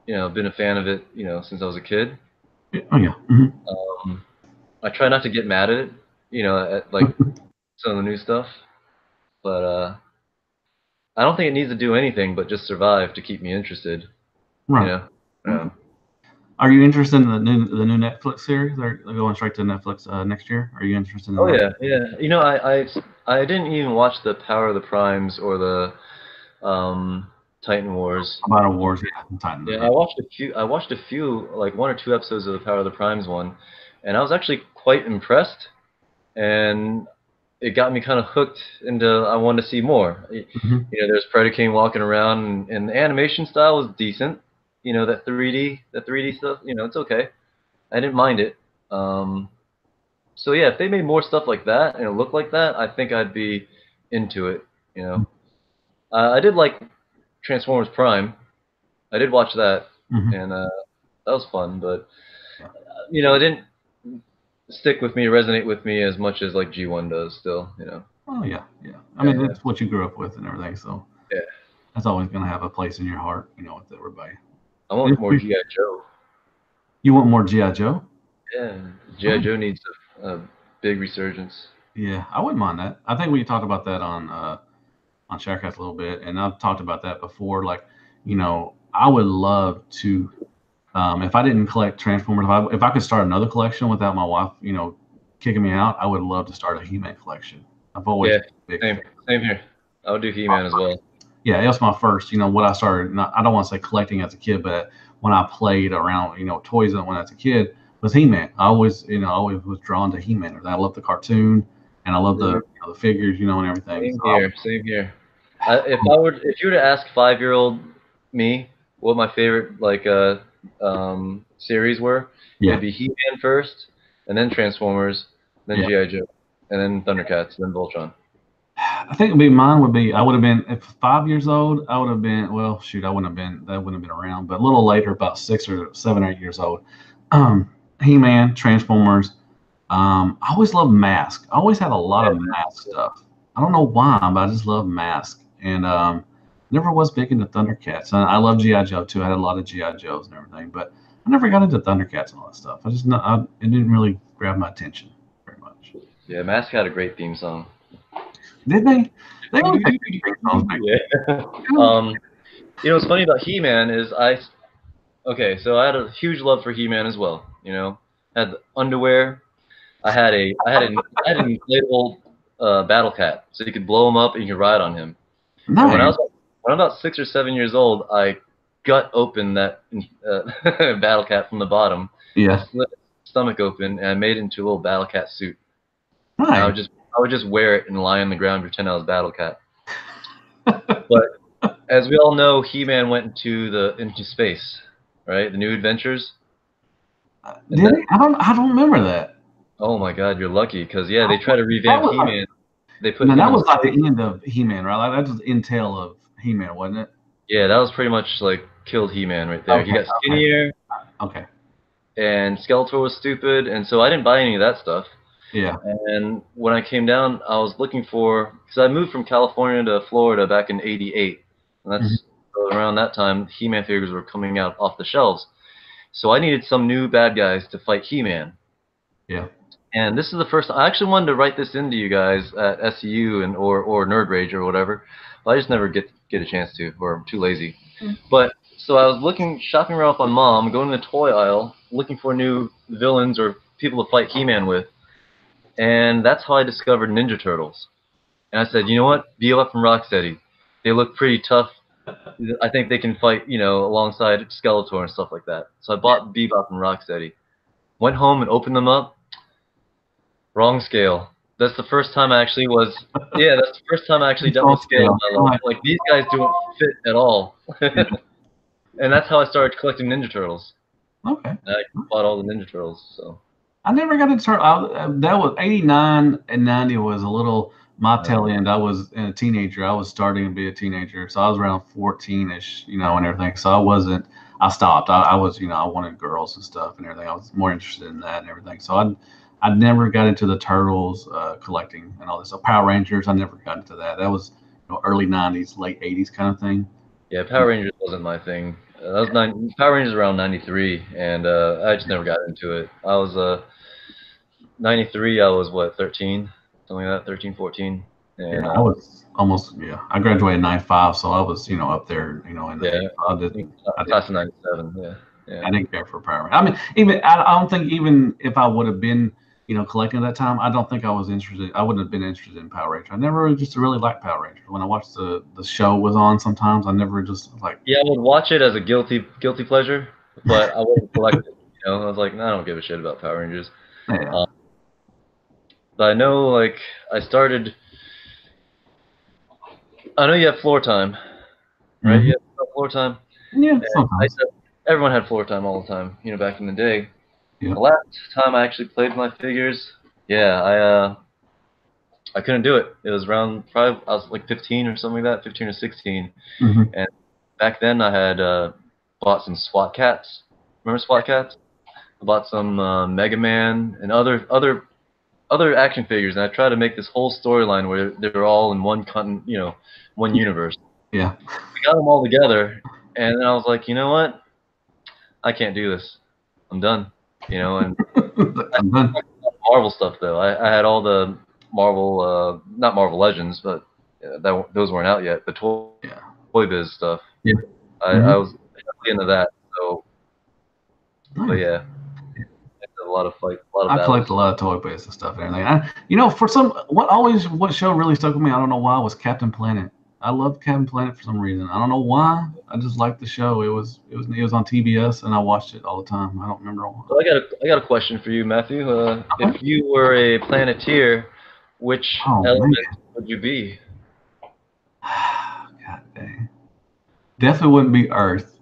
I've been a fan of it, since I was a kid. Oh yeah. Hmm. Um, I try not to get mad at it, at like some of the new stuff, but I don't think it needs to do anything but just survive to keep me interested. You Right. know. Okay. Are you interested in the new Netflix series? They're going straight to Netflix next year. Are you interested in Oh that? yeah, yeah. I didn't even watch the Power of the Primes or the Titan Wars. About Wars, yeah, Titan, Yeah, yeah. I watched a few, like 1 or 2 episodes of the Power of the Primes one, and I was actually quite impressed, and it got me kind of hooked into. I wanted to see more. Hmm. There's Predaking walking around, and the animation style was decent. That 3D stuff. It's okay. I didn't mind it. Um, so yeah, if they made more stuff like that and it looked like that, I think I'd be into it. You know, I did like Transformers Prime. I did watch that, Hmm. and that was fun. But Yeah. it didn't stick with me, resonate with me as much as like G1 does. Still. Oh yeah, yeah. I Yeah, mean, yeah, it's what you grew up with and everything, so yeah. that's always going to have a place in your heart, with everybody. I want more GI Joe. You want more GI Joe? Yeah, GI Oh, Joe needs a big resurgence. yeah, I wouldn't mind that. I think we talked about that on Sharecast a little bit, and I've talked about that before. Like, I would love to. If I didn't collect Transformers, if I could start another collection without my wife, kicking me out, I would love to start a He-Man collection. I've always Yeah, been a big same, fan. same here. I would do He-Man as well. Yeah, it was my first. What I started. Not, I don't want to say collecting as a kid, but when I played around, toys when I was a kid was He-Man. I always was drawn to He-Man. I love the cartoon, and I love the Mhm. the figures, and everything. Same So here, same here. If you were to ask 5-year-old me what my favorite series were, yeah, it'd be He-Man first, and then Transformers, then yeah. GI Joe, and then Thundercats, then Voltron. I think mine would be. I would have been at 5 years old. I would have been. Well, shoot, I wouldn't have been. That wouldn't have been around. But a little later, about 6 or 7 or 8 years old. He-Man, Transformers. I always loved Mask. I always had a lot Yeah, of Mask stuff. I don't know why, but I just love Mask. And never was big into Thundercats. I love GI Joe too. I had a lot of GI Joes and everything, but I never got into Thundercats and all that stuff. It didn't really grab my attention very much. yeah. Mask had a great theme song. Did they? They always had good theme songs back Yeah. then. What's funny about He-Man is okay, so I had a huge love for He-Man as well. Had the underwear. I had an inflatable battle cat, so you could blow him up and you could ride on him. And Nice. when I'm about 6 or 7 years old, I gut open that battle cat from the bottom. I Yeah. slit its stomach open and I made it into a little battle cat suit. And Nice. I would just wear it and lie on the ground and pretend I was battle cat. But as we all know, He-Man went into space, right? The New Adventures. And Did he? I don't remember that. oh my God, you're lucky because yeah, they try to That revamp was like He-Man. they put And then him that in was like space. the end of He-Man, right? Like that was the intel of He-Man, wasn't it? Yeah, that was pretty much like killed He-Man right there. He Okay, got skinnier, okay. and Skeletor was stupid, and so I didn't buy any of that stuff. Yeah. And when I came down, I was looking for, because I moved from California to Florida back in '88, and Mhm. that's around that time He-Man figures were coming out off the shelves. So I needed some new bad guys to fight He-Man. Yeah. And this is the first. I actually wanted to write this into you guys at SCU and or Nerd Rage or whatever, but I just never get a chance to, or I'm too lazy. But so I was shopping around with my mom, going in the toy aisle, looking for new villains or people to fight He-Man with, and that's how I discovered Ninja Turtles. And I said, you know what, Bebop and Rocksteady, they look pretty tough. I think they can fight, alongside Skeletor and stuff like that. So I bought Bebop and Rocksteady. Went home and opened them up. Wrong scale. That's the first time I actually was. Yeah, that's the first time I actually dealt with scale in my life. Right. Like these guys don't fit at all. Yeah. And that's how I started collecting Ninja Turtles. Okay. And I bought all the Ninja Turtles. So I never got into that was 89 and 90 was a little my tail end. I was a teenager. I was starting to be a teenager. So I was around 14ish, and everything. So I stopped. I was, I wanted girls and stuff and everything. I was more interested in that and everything. So I never got into the turtles collecting and all this. So Power Rangers, I never got into that. That was, early 90s, late 80s kind of thing. yeah, Power Rangers wasn't my thing. That was Power Rangers around '93, and I just never got into it. I was '93. I was what 13, something like that, 13, 14, Yeah, and I was almost, yeah. I graduated in 95, so I was, up there, in the yeah, 80s. class of '97. Yeah, yeah. I didn't care for Power Rangers. I mean, I don't think even if I would have been, collecting at that time, I don't think I was interested. I wouldn't have been interested in Power Rangers. I never really just really liked Power Rangers. When I watched the show was on, sometimes I never just like. Yeah, I would watch it as a guilty pleasure, but I wouldn't collect it. I was like, nah, I don't give a shit about Power Rangers. Yeah. Um, but I know, like, I started. I know you have floor time, right? Hmm. You have floor time. Yeah, And I sometimes. said everyone had floor time all the time, back in the day. Yeah. The last time I actually played with my figures, yeah, I couldn't do it. It was around probably I was like 15 or something like that, 15 or 16. Hmm. And back then I had bought some SWAT cats. Remember SWAT cats? I bought some Mega Man and other action figures, and I tried to make this whole storyline where they were all in one universe. Yeah. We got them all together, and then I was like, you know what? I can't do this. I'm done. And I'm done. Marvel stuff though. I had all the Marvel, not Marvel Legends, but those weren't out yet. The Yeah. Toy Biz stuff. Yeah. I Hmm. was heavily into that. So, but Nice. yeah, it's a lot of I collect a battles. lot of toy base and stuff and everything. For what show really stuck with me, I don't know why, was Captain Planet. I loved Captain Planet for some reason. I don't know why. I just liked the show. It was on TBS and I watched it all the time. I don't remember why. So I got a question for you, Matthew. If you were a Planeteer, which Oh man. element would you be? God dang. Definitely wouldn't be Earth.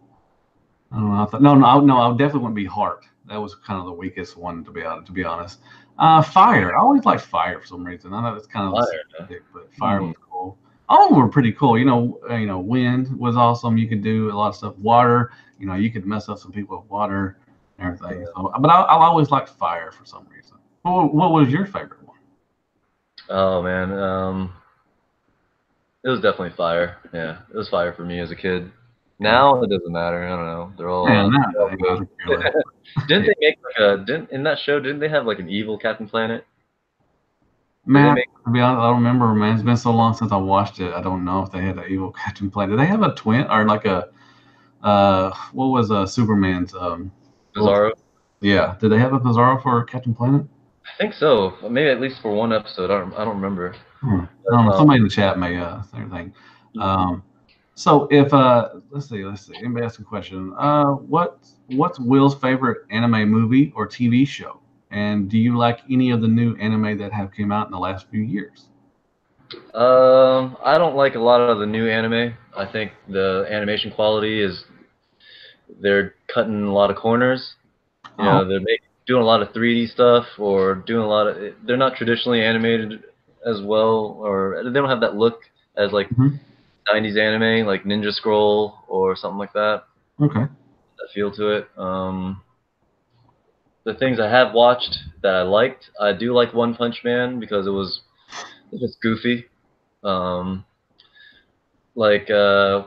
I don't know. No, I definitely wouldn't be Heart. That was kind of the weakest one to be honest. Fire. I always liked fire for some reason. I know it's kind of Fire. specific, but fire Hmm. was cool. All of them were pretty cool. Wind was awesome. You could do a lot of stuff. Water. You could mess up some people with water and everything. So, but I always liked fire for some reason. What was your favorite one? Oh man, it was definitely fire. Yeah, it was fire for me as a kid. Yeah. Now it doesn't matter. I don't know. Man, They're all I good. could care less. Didn't Yeah. they make like a didn't in that show? Didn't they have like an evil Captain Planet? Did they Man, make? to be honest, I don't remember, man. It's been so long since I watched it. I don't know if they had an evil Captain Planet. Did they have a twin or like what was Superman's little, Bizarro? yeah. Did they have a Bizarro for Captain Planet? I think so. Maybe at least for one episode. I don't remember. I don't know. But, Somebody in the chat may everything. Um, so if let's see. Anybody ask a question? What's Will's favorite anime movie or TV show? And do you like any of the new anime that have came out in the last few years? I don't like a lot of the new anime. I think the animation quality is they're cutting a lot of corners. Oh, Doing a lot of 3D stuff or doing a lot of. They're not traditionally animated as well, or they don't have that look as like Hmm. 90s anime, like Ninja Scroll or something like that. Okay. That feel to it. The things I have watched that I liked, I do like One Punch Man because it was just goofy. Um, like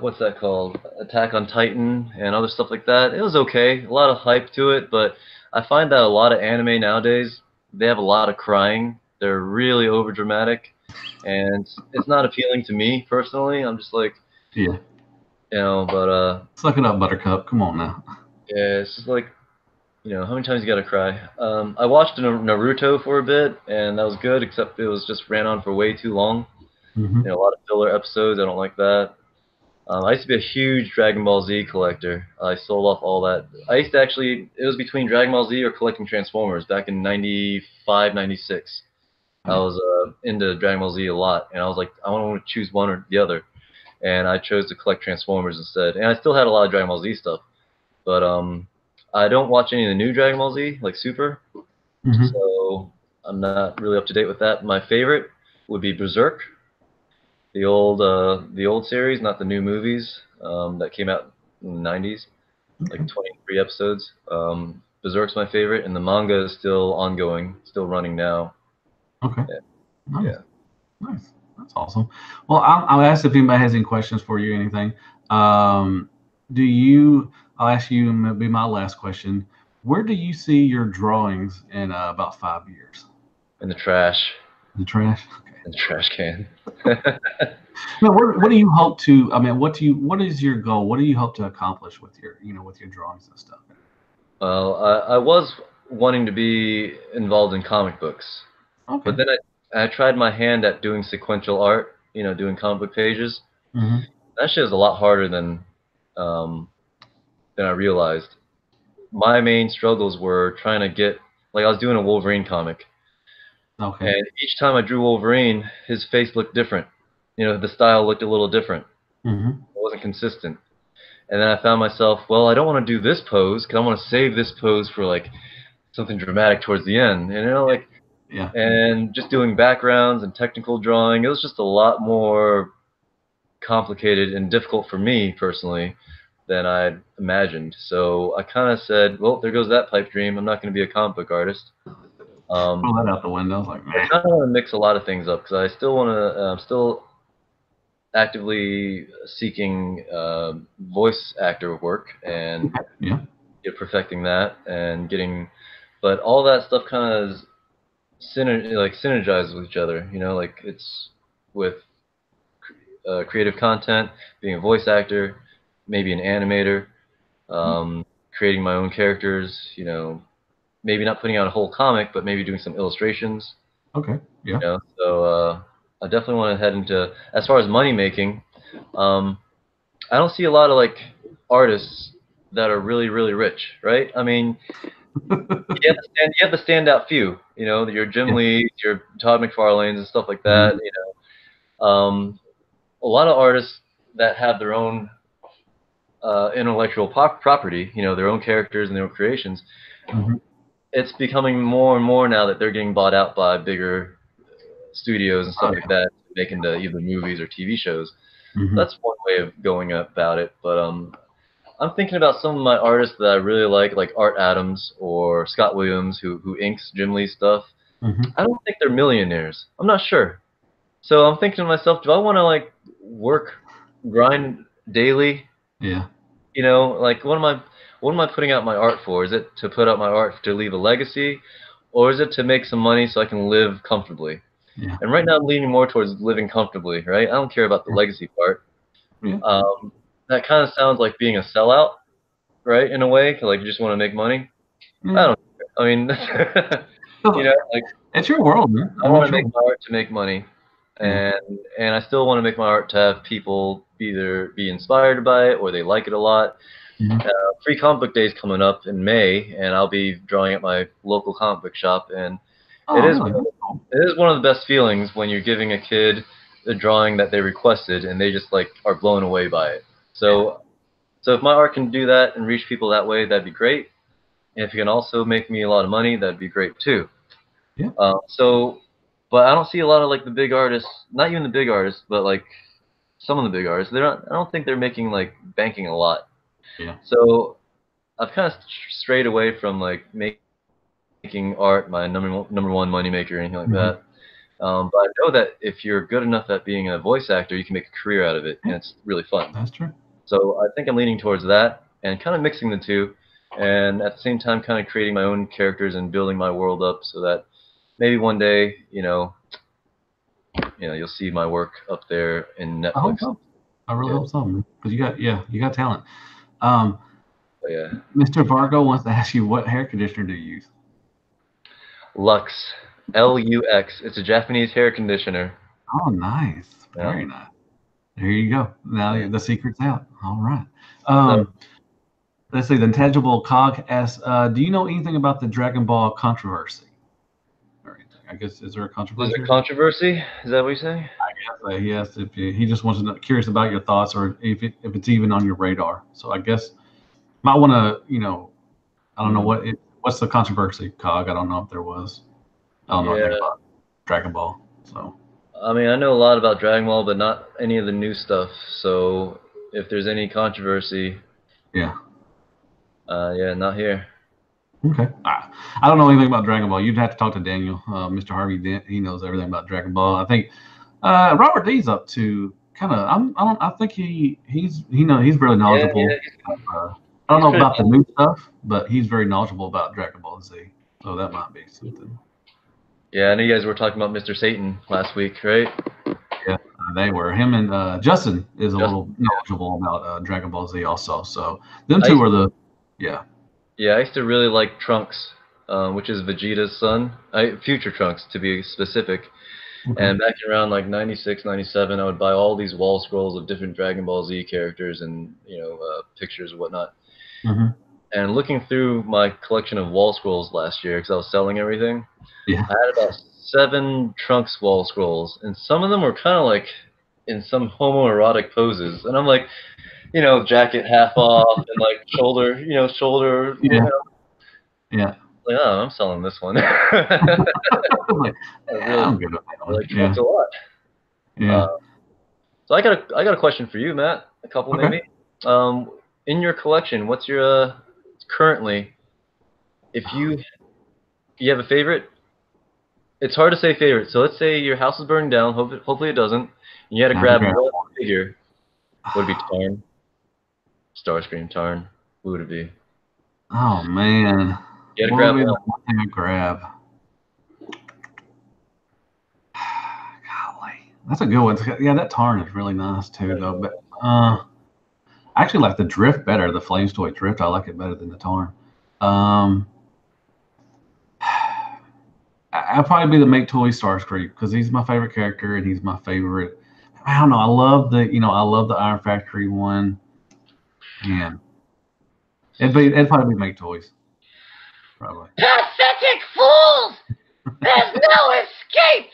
what's that called? Attack on Titan and other stuff like that. It was okay, a lot of hype to it, but I find that a lot of anime nowadays they have a lot of crying. They're really over dramatic, and it's not appealing to me personally. I'm just like, Yeah. but Suck it up, Buttercup. Come on now. yeah, it's just like, how many times you gotta cry? I watched Naruto for a bit, and that was good, except it was just ran on for way too long. Hmm. A lot of filler episodes. I don't like that. I used to be a huge Dragon Ball Z collector. I sold off all that. I used to actually, it was between Dragon Ball Z or collecting Transformers back in 95, 96. I Okay. was into Dragon Ball Z a lot, and I was like, I want to choose one or the other. And I chose to collect Transformers instead. And I still had a lot of Dragon Ball Z stuff, but I don't watch any of the new Dragon Ball Z, like Super, Hmm. so I'm not really up to date with that. My favorite would be Berserk, the old series, not the new movies that came out in the 90s, like Okay. 23 episodes. Berserk's my favorite, and the manga is still ongoing, still running now. Okay. Yeah, Nice. yeah. Nice. That's awesome. Well, I'll ask if anybody has any questions for you, anything. Um, do you, I'll ask you, and it'll be my last question. Where do you see your drawings in about 5 years? In the trash, The trash? Okay. in the trash can. Now, what do you hope to, I mean, what is your goal? What do you hope to accomplish with with your drawings and stuff? Well, I was wanting to be involved in comic books, but Okay. then I tried my hand at doing sequential art, doing comic book pages. Hmm. That shit is a lot harder um, than I realized. My main struggles were trying to get, like, I was doing a Wolverine comic, Okay. and each time I drew Wolverine, his face looked different. The style looked a little different. Hmm. It wasn't consistent. And then I found myself, well, I don't want to do this pose because I want to save this pose for like something dramatic towards the end. And like, Yeah. and just doing backgrounds and technical drawing, it was just a lot more complicated and difficult for me personally than I'd imagined. So I kind of said, well, there goes that pipe dream. I'm not going to be a comic book artist. Throw Um, that out the window. I was like, I nah. kind of want to mix a lot of things up because I still want to. I'm still actively seeking voice actor work and Okay. Yeah. perfecting that and getting, but all that stuff kind of synergizes with each other. Like it's with creative content, being a voice actor, maybe an animator, um, creating my own characters. Maybe not putting out a whole comic, but maybe doing some illustrations. Okay. Yeah. So I definitely want to head into, as far as money making. Um, I don't see a lot of like artists that are really really rich, right? I mean, you have the standout few, your Jim Yeah. Lees, your Todd McFarlanes and stuff like that. Hmm. A lot of artists that have their own intellectual property, their own characters and their own creations. Hmm. It's becoming more and more now that they're getting bought out by bigger studios and Oh stuff like yeah. that, making into either movies or TV shows. Hmm. That's one way of going about it. But I'm thinking about some of my artists that I really like Art Adams or Scott Williams, who inks Jim Lee stuff. Hmm. I don't think they're millionaires. I'm not sure. So I'm thinking to myself, do I want to like work, grind daily? Yeah. Like what am I putting out my art for? Is it to put out my art to leave a legacy, or is it to make some money so I can live comfortably? Yeah. And right now I'm leaning more towards living comfortably, right? I don't care about the legacy part. Yeah. Um, that kind of sounds like being a sellout, right? In a way, 'cause, like you just want to make money. I Yeah. don't. I mean, like It's your world, man. I I mean, want it's to your make world. my art to make money, Yeah. and I still want to make my art to have people either be inspired by it or they like it a lot. Hmm. Free comic book day is coming up in May, and I'll be drawing at my local comic book shop, and it Oh, is really? That's cool. it is one of the best feelings when you're giving a kid a drawing that they requested and they just like are blown away by it. Yeah. So if my art can do that and reach people that way, that'd be great. And if it can also make me a lot of money, that'd be great too. Yeah. So But I don't see a lot of like the big artists, not even the big artists, but like some of the big artists. They're not. I don't think they're making like banking a lot. Yeah. So I've kind of strayed away from like making art my number one moneymaker or anything like that. But I know that if you're good enough at being a voice actor, you can make a career out of it, and it's really fun. That's true. So I think I'm leaning towards that and kind of mixing the two, and at the same time kind of creating my own characters and building my world up so that maybe one day, you'll see my work up there in Netflix. I hope so. I really hope so, because you got talent. But yeah. Mr. Vargo wants to ask you, what hair conditioner do you use? Lux, Lux. It's a Japanese hair conditioner. Oh, nice. Very nice. There you go. Now the secret's out. All right. Let's see. The Intangible Cog asks, do you know anything about the Dragon Ball controversy? Or anything? I guess, is there a controversy? Is there controversy? Is that what you say? I guess yes. If he just wants to know, curious about your thoughts, or if it's even on your radar. So I guess might want to, I don't know what's the controversy, Cog. I don't know if there was. I don't know anything about Dragon Ball. So. I mean, I know a lot about Dragon Ball, but not any of the new stuff. So if there's any controversy, not here. Okay. I don't know anything about Dragon Ball. You'd have to talk to Daniel, Mr. Harvey. He knows everything about Dragon Ball. I think Robert D's up to kind of. I think he's really knowledgeable. I don't know about the new stuff, but he's very knowledgeable about Dragon Ball Z. So that might be something. Yeah, I know you guys were talking about Mr. Satan last week, right? Yeah, they were. Him and Justin is a little knowledgeable about Dragon Ball Z also. So them two are the. Yeah. Yeah, I used to really like Trunks, which is Vegeta's son. Future Trunks, to be specific. Okay. And back around like 96, 97, I would buy all these wall scrolls of different Dragon Ball Z characters and, pictures and whatnot. And looking through my collection of wall scrolls last year, because I was selling everything, I had about 7 Trunks wall scrolls. And some of them were kind of like in some homoerotic poses. And I'm like, jacket half off and like shoulder. Yeah. Like, oh, I'm selling this one. I'm good with that one. Like Trunks a lot. Yeah. So I got a question for you, Matt. A couple maybe. In your collection, what's your currently? If you have a favorite, it's hard to say favorite. So let's say your house is burning down. Hopefully it doesn't. And you had to grab one figure. Would it be Tarn? Starscream, Tarn. Who would it be? Oh man. You had to grab one. The one thing I grab? Golly, that's a good one. Yeah, that Tarn is really nice too, though. But I actually like the Drift better. The Flames Toy Drift, I like it better than the Tarn. I'll probably be the Make Toys Starscream because he's my favorite character and he's my favorite. I don't know. I love the Iron Factory one. Man, it'd probably be Make Toys. Probably. Pathetic fools! There's no escape!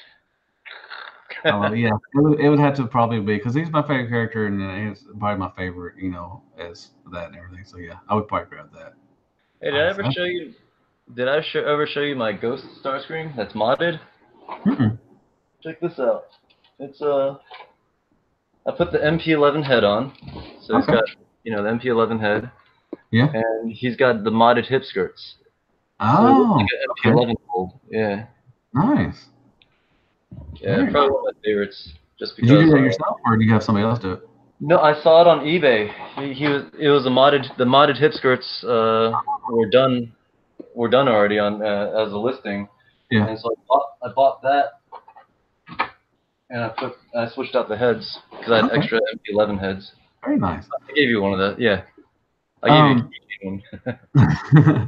Yeah, it would have to probably be because he's my favorite character and he's probably my favorite, as that and everything. So yeah, I would probably grab that. Hey, did I ever show you? Did I ever show you my Ghost Starscream that's modded? Check this out. It's I put the MP11 head on, so it's got the MP11 head. Yeah. And he's got the modded hip skirts. Oh. So like an MP11 mold. Yeah. Nice. Yeah, Very probably one of my favorites. Just because. Did you do that yourself, or do you have somebody else do it? No, I saw it on eBay. It was the modded hip skirts were done already on as a listing. Yeah. And so I bought that, and I switched out the heads because I had extra MP11 heads. Very nice. I gave you one of the I gave you one.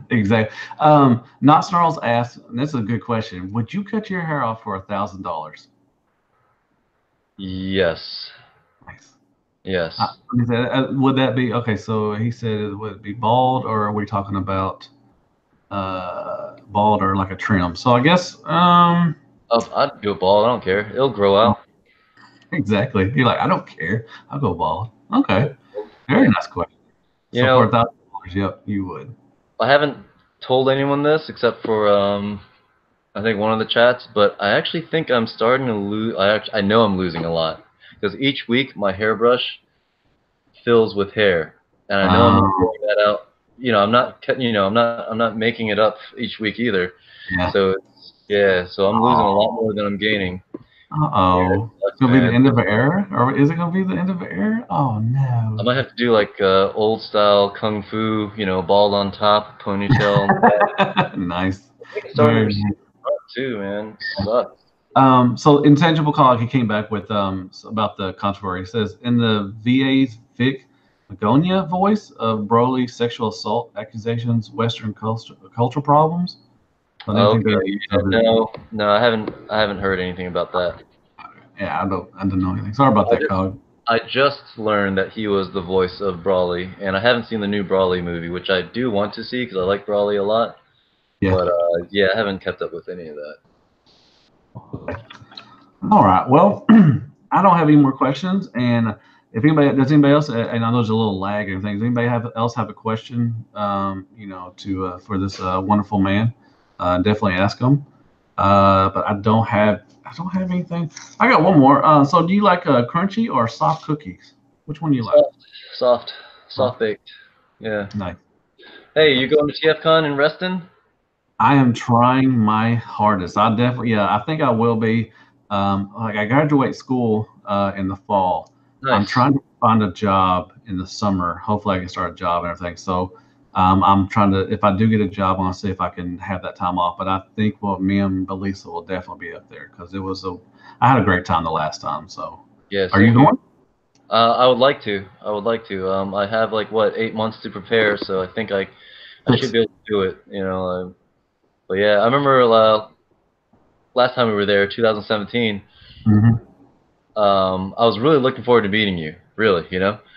Exactly. Not Snarls asked, and this is a good question. Would you cut your hair off for $1,000? Yes. Nice. Yes. Would that be okay? So he said, would it be bald, or are we talking about bald or like a trim? So I guess I'd go bald. I don't care. It'll grow out. Exactly. You're like, I don't care. I'll go bald. Okay. Very nice question. So for $1,000, yep, you would. I haven't told anyone this except for I think one of the chats, but I actually think I'm starting to lose. I know I'm losing a lot because each week my hairbrush fills with hair, and I know I'm not Um, getting that out. I'm not cutting. I'm not making it up each week either. yeah. So yeah, so I'm losing a lot Oh. more than I'm gaining. Yeah, it Uh-oh. It's sucks, gonna be the man. end of an era? Or is it gonna be the end of an era? Oh I no. might have to do like old style kung fu, bald on top, ponytail. Nice. It's starting to Very recede nice. too, man. Sucks. So Intangible Cog, he came back with about the controversy. He says in the VA's Vic Magonia voice of Broly sexual assault accusations, Western cultural problems. I didn't think Okay. there was Yeah, of it. no, I haven't heard anything about that. Yeah, I don't know anything. Sorry about I that, just Cog. I just learned that he was the voice of Brawly, and I haven't seen the new Brawly movie, which I do want to see because I like Brawly a lot. Yeah. But yeah, I haven't kept up with any of that. All right. Well, I don't have any more questions. And if anybody else, and I know there's a little lag and things. Anybody else have a question? To for this wonderful man, definitely ask him. But I don't have anything. I got one more. So do you like crunchy or soft cookies? Which one do you like? Soft, soft, Soft. soft baked. Yeah. Nice. Hey, you going to TFCon in Reston? I am trying my hardest. Yeah, I think I will be. Like I graduate school in the fall. I'm Nice. trying to find a job in the summer. Hopefully, I can start a job and everything. So, I'm trying to. If I do get a job, I want to see if I can have that time off. But I think me and Belisa will definitely be up there because I had a great time the last time. So, Yeah, are you same here. going? I would like to. I would like to. I have like what 8 months to prepare, so I think I should 6. be able to do it. But yeah, I remember last time we were there, 2017. Mm-hmm. I was really looking forward to meeting you. Really,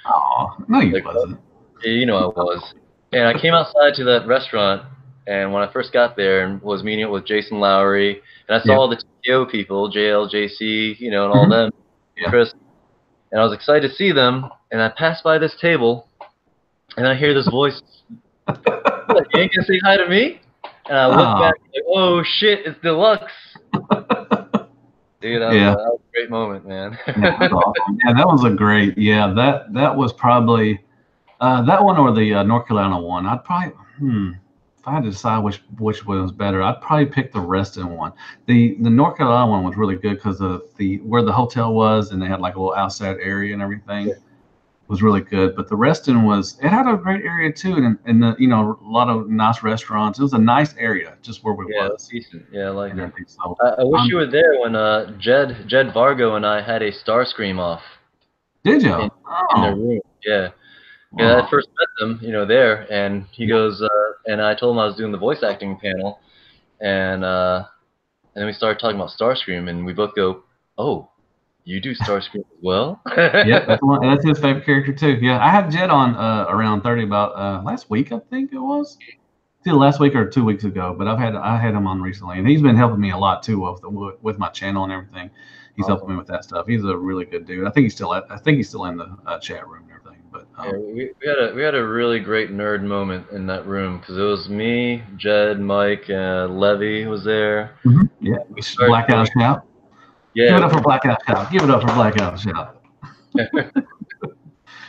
Oh, no, you like wasn't. I was. And I came outside to that restaurant, and when I first got there and was meeting up with Jason Lowry, and I saw Yep. all the TKO people, JL, JC, and all Hmm. them, Yeah. Chris, and I was excited to see them. And I passed by this table, and I hear this voice, "What, you ain't gonna say hi to me?" And I look Oh. back, like, oh shit, it's Deluxe. Dude, Yeah. that was a great moment, man. Yeah, that's awesome. Yeah, that was a great. Yeah, that was probably that one or the North Carolina one. I'd probably if I had to decide which one was better, I'd probably pick the Reston one. The North Carolina one was really good because of the where the hotel was and they had like a little outside area and everything was really good. But the Reston it had a great area too, and a lot of nice restaurants. It was a nice area just where we Yeah, it was was decent. Yeah, I like and it. everything. So I wish um, you were there when Jed Vargo and I had a Starscream off did you? in their Oh, room. Yeah. Yeah, I oh, first met them, there, and he goes, and I told him I was doing the voice acting panel, and then we started talking about Starscream, and we both go, "Oh, you do Starscream as well?" yeah, that's his favorite character too. Yeah, I had Jed on around 30 about last week, I think it was. It's either last week or 2 weeks ago, but I had him on recently, and he's been helping me a lot too with my channel and everything. He's helping Awesome. me with that stuff. He's a really good dude. I think he's still in the chat room and everything. But Yeah, we had a really great nerd moment in that room because it was me, Jed, Mike, Levy was there. yeah, We started Blackout doing, Shout. Give yeah, it up for Blackout Shout. Give it up for Blackout Shout.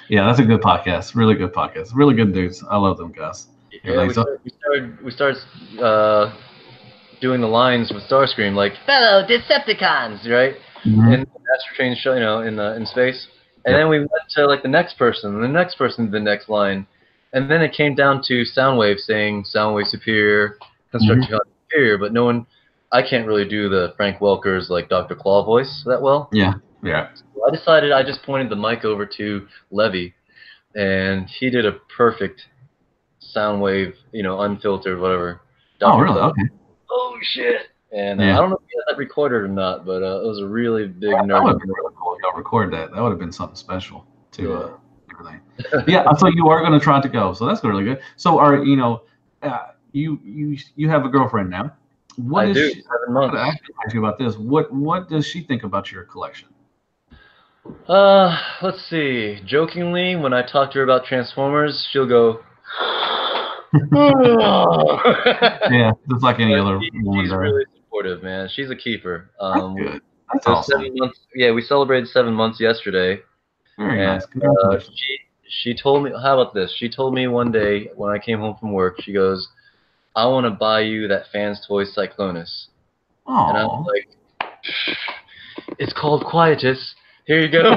Yeah, that's a good podcast. Really good podcast. Really good dudes. I love them guys. yeah. Everything. We So, started doing the lines with Starscream like fellow Decepticons, right? mhm. In the Astro Train show, in space. And then Yep. we went to like the next person, and the next person, the next line, and then it came down to Soundwave saying Soundwave superior, Mhm. Constructicon superior, but no one. I can't really do the Frank Welker's like Dr. Claw voice that well. Yeah. Yeah. So I decided I just pointed the mic over to Levy, and he did a perfect Soundwave, unfiltered, whatever, Oh, Dr. really? Claw. Okay. Oh shit! And I Yeah. don't know if he had that recorded or not, but it was a really big That would nerdy have been moment. really cool. Y'all record that. That would have been something special to Yeah. everything. Yeah. So you are going to try to go. So that's really good. So you have a girlfriend now. What I is do. she? 7 months. I actually ask you about this. What does she think about your collection? Let's see. Jokingly, when I talk to her about Transformers, she'll go, "Oh." Yeah, just like any But other woman she's does. really supportive, man. She's a keeper. That's good. That's It was awesome. 7 months. Yeah, we celebrated 7 months yesterday. Very And nice. Congratulations. she told me, how about this? She told me one day when I came home from work, she goes, I want to buy you that Fans Toy Cyclonus. And I was Oh, like, it's called Quietus. Here you go.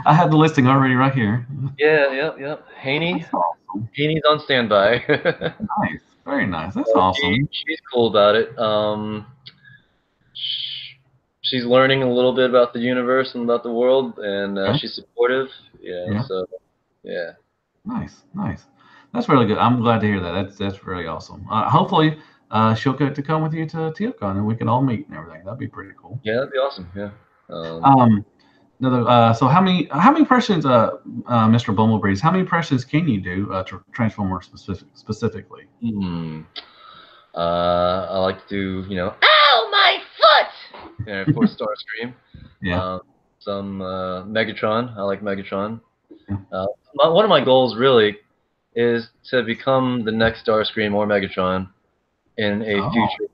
I had the listing already right here. Yeah, yep. Haney. That's awesome. Haney's on standby. Nice. Very nice. That's awesome. She's cool about it. She's learning a little bit about the universe and about the world, and Okay. she's supportive. Yeah. So yeah. Nice. That's really good. I'm glad to hear that. That's really awesome. Hopefully, she'll get to come with you to TFCon and we can all meet and everything. That'd be pretty cool. Yeah, that'd be awesome. Yeah. So how many impressions, Mr. Bumblebreeze? How many impressions can you do Transformers specifically? I like to do, Ow, my foot! and of course Starscream. Yeah. Some Megatron. I like Megatron. Yeah. One of my goals really is to become the next Starscream or Megatron in a future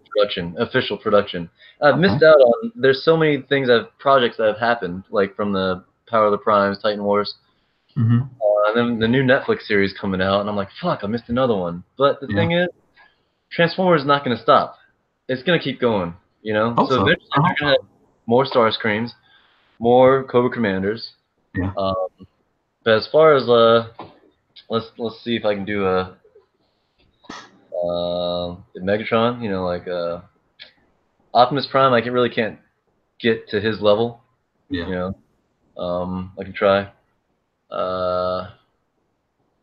official production. I've missed out on. There's so many projects that have happened, like from the Power of the Primes, Titan Wars, and then the new Netflix series coming out, and I'm like, fuck, I missed another one. But the thing is, Transformers is not going to stop. It's going to keep going, So eventually they're going to have more Starscreams, more Cobra Commanders. Yeah. But as far as let's see if I can do a Megatron, like Optimus Prime. I really can't get to his level. Yeah. I can try.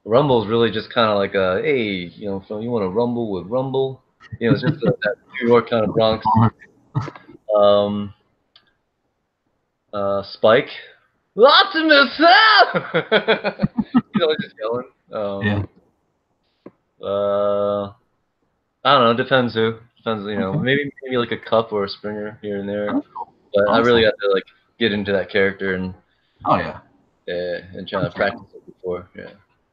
Rumble's really just kind of like hey, so you want to rumble with Rumble? It's just that New York kind of Bronx. Spike, Optimus! Just yelling. I don't know. Depends who. Depends. Maybe like a Cup or a Springer here and there. But I really have to get into that character and. Oh yeah. And trying to practice it before. Yeah.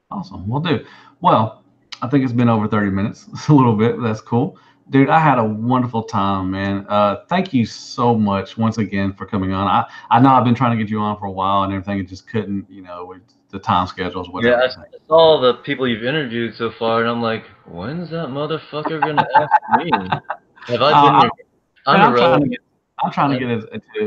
Awesome. Well, I think it's been over 30 minutes. It's a little bit, but that's cool. Dude, I had a wonderful time, man. Thank you so much once again for coming on. I know I've been trying to get you on for a while and everything. It just couldn't, with the time schedules, whatever. Yeah, I saw the people you've interviewed so far, and I'm like, when's that motherfucker going to ask me? Have I been on the road? I'm trying to get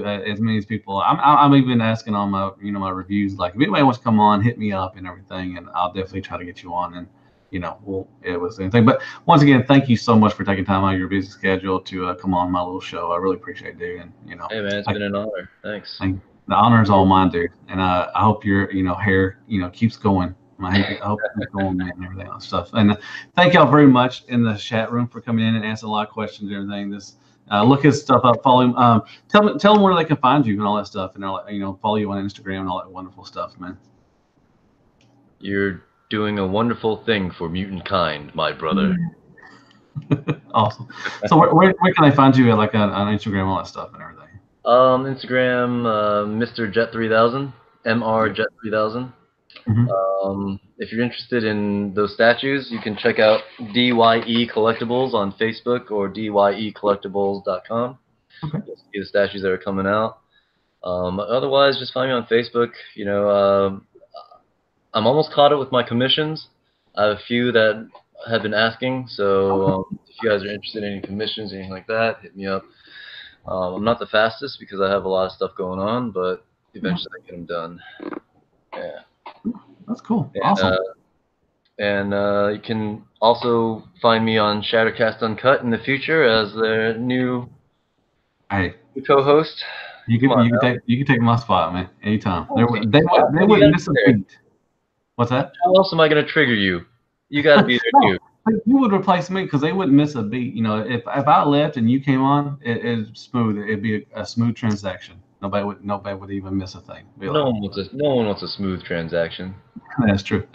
as many people. I'm even asking on my my reviews, like if anybody wants to come on, hit me up and everything, and I'll definitely try to get you on. And it was anything. But once again, thank you so much for taking time out of your busy schedule to come on my little show. I really appreciate it, dude. And hey man, it's been an honor. Thanks. The honor is all mine, dude. And I hope your hair keeps going. I hope it keeps going, man, and everything else stuff. And thank y'all very much in the chat room for coming in and asking a lot of questions and everything. Look his stuff up, follow him. Tell them where they can find you and all that stuff, and follow you on Instagram and all that wonderful stuff, man. You're doing a wonderful thing for mutant kind, my brother. Awesome. So where can they find you at, on Instagram, all that stuff and everything? Instagram, Mr. Jet 3000, Mr. Jet 3000. If you're interested in those statues, you can check out DYE Collectibles on Facebook or dyecollectibles.com. You'll see the statues that are coming out. Otherwise, just find me on Facebook. I'm almost caught up with my commissions. I have a few that have been asking, so if you guys are interested in any commissions, anything like that, hit me up. I'm not the fastest because I have a lot of stuff going on, but eventually I get them done. Yeah. That's cool. Awesome. And you can also find me on Shattercast Uncut in the future as their new co-host. You can take my spot, man, anytime. They wouldn't miss a beat. What's that? How else am I going to trigger you? You got to be there too. You would replace me because they wouldn't miss a beat. If I left and you came on, it's smooth. It'd be a smooth transaction. Nobody would even miss a thing. No one wants a smooth transaction. That's true.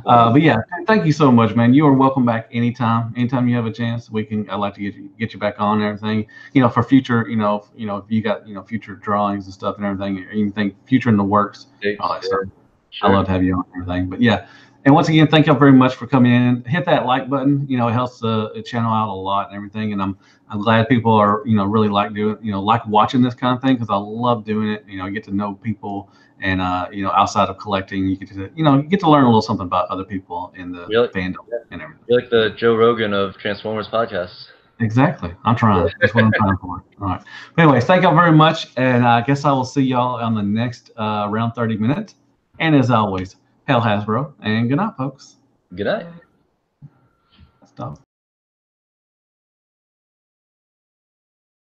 But yeah, thank you so much, man. You are welcome back anytime. Anytime you have a chance, I'd like to get you back on and everything. For future, if you got future drawings and stuff and everything, or anything future in the works, all that stuff. Sure. I'd love to have you on and everything. But yeah, And once again, thank y'all very much for coming in. Hit that like button. You know, it helps the channel out a lot and everything. And I'm glad people are, you know, really like doing, you know, like watching this kind of thing, because I love doing it. You know, get to know people, and you know, outside of collecting, you get to, you know, you get to learn a little something about other people in the fandom and everything. You're like the Joe Rogan of Transformers podcasts. Exactly. I'm trying. That's what I'm trying for. All right. But anyways, thank y'all very much. And I guess I will see y'all on the next round 30 minutes. And as always, Hell Hasbro, and good night, folks. Good night. Stop.